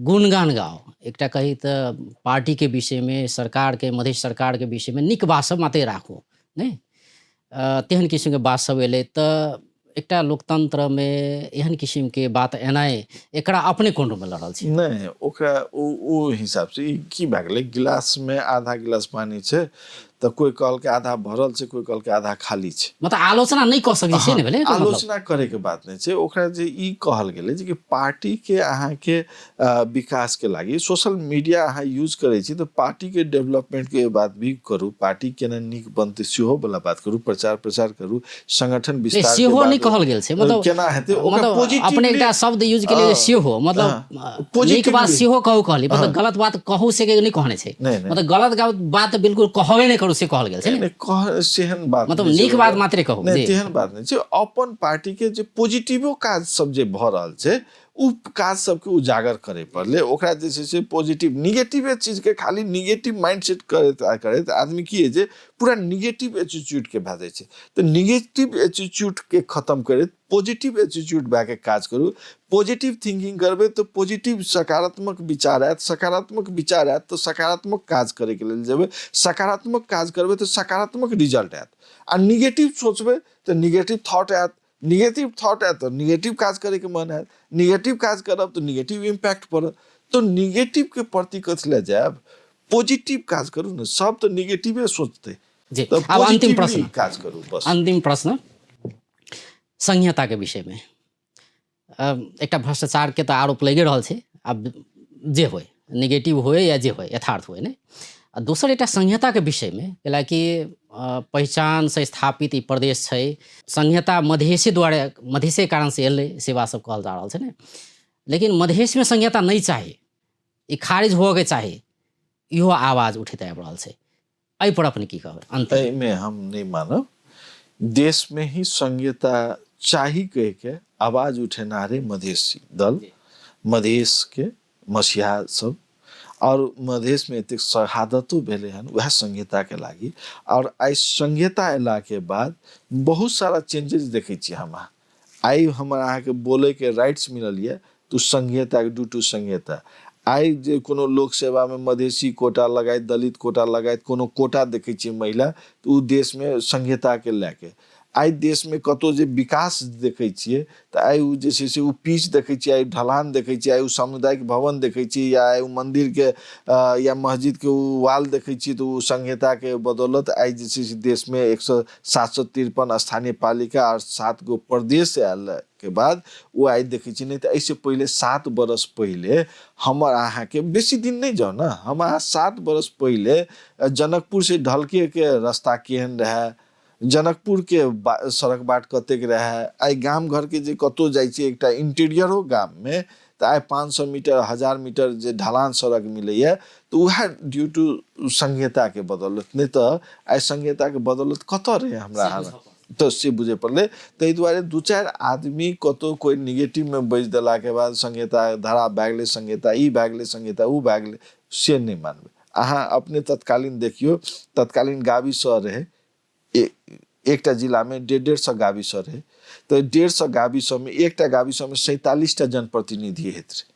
गुणगान गाओ, एक कही तो पार्टी के विषय में, सरकार के मधेश सरकार के विषय में नीक बात सब माते राखो नहीं, तेहन किस्म के बात सब एलै। तो एक लोकतंत्र में एहन किस्म के बात एनाए एकरा अपने कोन में लड़ल छी नहीं, ओकरा ओ हिसाब से की भए गेलै, गिलास में आधा गिलास पानी छै तो कोई कहल के आधा भरल छै, कोई कहल के आधा खाली छै, मतलब आलोचना नहीं कर सकै छै ने भेलै, आलोचना करे के बात नहीं छै। ओकरा जे ई कहल गेलै जे कि पार्टी के अहाँ के विकास के लागी सोशल मीडिया अहाँ यूज करे छी तो पार्टी के डेवलपमेंट के बात भी करू, पार्टी केना नीक बनते सेहो वाला बात करू, प्रचार प्रसार करू, संगठन विस्तार के सेहो बात नहीं कहल गेल छै, मतलब केना हेतै ओकरा मतलब पॉजिटिव अपने एकटा शब्द यूज के लिए सेहो मतलब नीक बात सेहो कहू कहली, मतलब गलत बात कहू से के नहीं कहने छै, मतलब गलत बात बिल्कुल कहबे नहीं करू से कहल गेल छै ने, सेहन बात मतलब नीक बात मात्रे कहू नहीं, तेहन बात नहीं छै। अपन पार्टी के जे पॉजिटिवो काज सब जे भ रहल छै उ काज सबके उजागर करे पड़ले, ओकरा जे छै से पॉजिटिव निगेटिव चीज के खाली निगेटिव माइंडसेट करैत आदमी की है जे पूरा निगेटिव एटीट्यूड के भए जाइ छै। तो निगेटिव एटीट्यूड के खत्म करैत पॉजिटिव एटीट्यूड भए के काज करू, पॉजिटिव थिंकिंग करबै तो पॉजिटिव सकारात्मक विचार आयत, सकारात्मक विचार आयत तो सकारात्मक काज करे के लेल जेबै, सकारात्मक काज करबै तो सकारात्मक रिजल्ट आयत, आ निगेटिव सोचबै तो निगेटिव थॉट आयत, निगेटिव थॉट है तो निगेटिव काज करे के मन है, निगेटिव काज करब तो निगेटिव इम्पैक्ट पड़त। तो निगेटिव के प्रति कथी ले जाब, पॉजिटिव काज करू ना। सब तो निगेटिव सोचते, जी। तो अब अंतिम प्रश्न, काज करू बस। अंतिम प्रश्न संहिता के विषय में एक भ्रष्टाचार के तो आरोप लगे रहल छै। अब जे होय नेगेटिव होय या जे होय यथार्थ होय ने। दोसर एक संहिता के विषय में कैलाकि पहचान से स्थापित ई प्रदेश छै, संहिता मधेसी द्वारा मधेसी कारण से एलै सेवा सब कहल जा रहल छै ने। लेकिन मधेश में संहिता नहीं चाही, ई खारिज हो के चाही, इहो आवाज उठैत आबि रहल छै। एहि पर अपने की कहबै? अंतिम में हम नहीं मानब देश में ही संहिता चाही कह के आवाज उठेनारे मधेसी दल, मधेश के मसीहा सब और मधेश में एतेक शहादतो भेले हन वह संहिता के लागी। और आई संहिता अयला के बाद बहुत सारा चेंजेस देखे छी हम। आई हमर अहाँ के बोले के राइट्स मिलल है तो संहिता ड्यू टू संहिता। आई जे कोनो लोक सेवा में मधेसी कोटा लगायत, दलित कोटा लगायत कोनो कोटा देखे छी महिला, तो उ देश में संहिता के लेके आई देश में कतो जे विकास देखे छिए तो आई उ जे से उ पिच देखे छिए, आई ढलान देखे छिए, आई उ सामुदायिक भवन देखे छिए, या आई उ मंदिर के या मस्जिद के उ वाल देखे छिए, तो उ संहिता के बदौलत आई जे से देश में 753 स्थानीय पालिका और 7 गो प्रदेश आयल के बाद वो आई देखे छी। नहीं तो ऐसे पहले 7 बरस पहले हमर अहाँ के बेसी दिन नहीं जाओ ना, हम अहाँ 7 बरस पहले जनकपुर से ढलके के रास्ता केहन रहे, जनकपुर के सड़क बाट कतेक रहे। आई गाम घर के जे कतो जाइ छै एकटा इंटीरियर हो गाम में तो आई 500 मीटर 1000 मीटर जे ढलान सड़क मिले, तो वह ड्यू टू संहिता के बदौलत। नहीं तो आई संहिता के बदौलत कत रहे हमरा तो से बुझे पड़ले। तै दुआरे 2-4 आदमी कतो कोई निगेटिव में बज देला के बाद संहिता धारा भागले, संहिता ई भागले, संहिता उ भागले, से नहीं मानबे। अहाँ अपने तत्कालीन देखियो, तत्कालीन गाविस रहे एकटा जिला में 150 गाविस रहे, तो 150 गाविस में एकटा गाविस में 47टा जनप्रतिनिधि हेत रहे।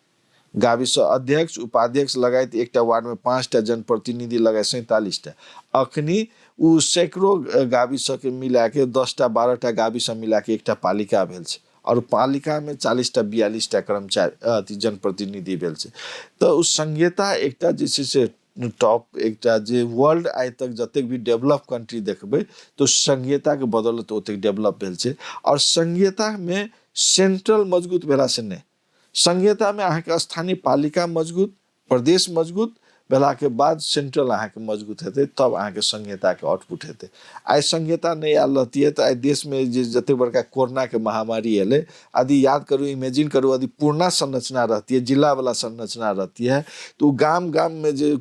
गाविस अध्यक्ष उपाध्यक्ष लगायत एकटा वार्ड में 5टा जनप्रतिनिधि लगाए 47टा। अखनी उ सैकड़ों गाविस के मिला के 10टा 12टा गाविस मिला के एकटा पालिका भेल छै, और पालिका में 40टा 42टा कर्मचारी जनप्रतिनिधि भेल छै। तो उस संहिता एकटा जे से टॉप एकटा जे वर्ल्ड आइ तक जतेक भी डेवलप कंट्री देखबे तो संहिता के बदौलत ओतेक डेवलप भेल छै। और संहिता में सेंट्रल मजबूत भेला से नहीं, संहिता में अहाँ के स्थानीय पालिका मजबूत, प्रदेश मजबूत भेला के बाद सेंट्रल अहाँ के मजबूत हेते, तब अहाँ के संहिता के आउटपुट हेते। आई संहिता नहीं आयल रहती है तो आई देश में जे जते बड़का कोरोना के महामारी एले, यदि याद करू, इमेजिन करू, यदि पूर्णा संरचना रहती है, जिला वाला संरचना रहती है, तो गाम गाम में जे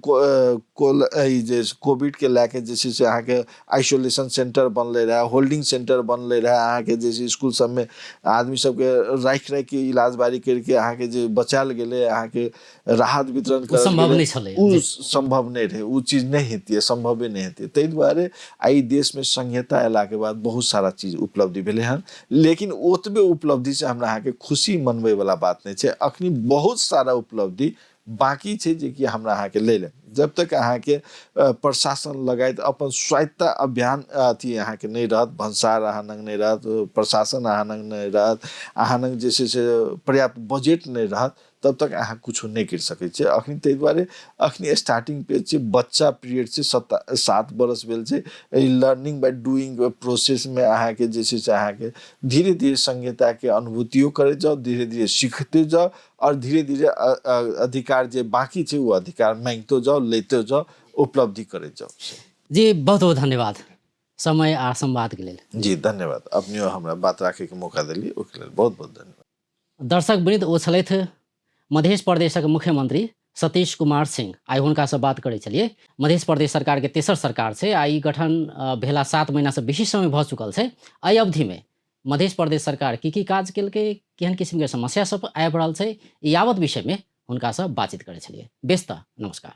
कोविड के लेके जैसे से अहाँ के आइसोलेशन सेंटर बनले रहे, होल्डिंग सेंटर बनले रहे, अहाँ के जैसे स्कूल सब में आदमी सबके राख के इलाज बारी करके अहाँ के जे बचाल गेले, अहाँ के राहत वितरण कर संभव नहीं छले, संभव नहीं रहे, वो चीज नहीं हेती है, संभव नहीं हेती। तै दुआरे आई देश में संहिता अयला के बाद बहुत सारा चीज उपलब्धि भेले हन। लेकिन ओतबे उपलब्धि से हमरा अहाँ के खुशी मनबे वाला बात नहीं छै। अखनी बहुत सारा उपलब्धि बाकी छै जे कि हमरा अहाँ के ले ले। जब तक अहाँ के प्रशासन लगायत अपन स्वायत्ता अभियान अथी अहाँ के नहीं रहत, भंसार अहाँ नंग नहीं रहत, प्रशासन अहाँ नंग नहीं रहत, अहाँ नंग जैसे से पर्याप्त बजेट नहीं रहत, तब तक अहाँ कुछ नहीं कर सकै छै। अखनी तै दुआरे अखनी स्टार्टिंग पे छै, बच्चा पीरियड से 7 बरस भेल छै। लर्निंग बाय डूइंग प्रोसेस में अहाँ के जैसे से अहाँ के धीरे धीरे संहिता के अनुभूतियों करे जाओ, धीरे धीरे सीखते जाओ, और धीरे धीरे अधिकार जे बाकी छै वो अधिकार मांगते जाओ, लेते जाओ, उपलब्धि करे जाओ। जी बहुत बहुत धन्यवाद समय आ संवाद के लिए। जी धन्यवाद, अपने हमरा बात राखे के मौका दिली, ओके लेल बहुत बहुत धन्यवाद। दर्शक वृंद, ओ छलथि मध्य प्रदेशक मुख्यमंत्री सतीश कुमार सिंह। आई हुनका से बात करे चलिए। मध्य प्रदेश सरकार के तेसर सरकार से आई गठन भेला 7 महीना से बेसी समय भ चुकल है। एहि अवधि में मध्य प्रदेश सरकार की काज केलकै, केहन किस्म के समस्या सब आबि रहल है, यावत विषय में हुनका से बातचीत करे चलिए। बेस्त नमस्कार।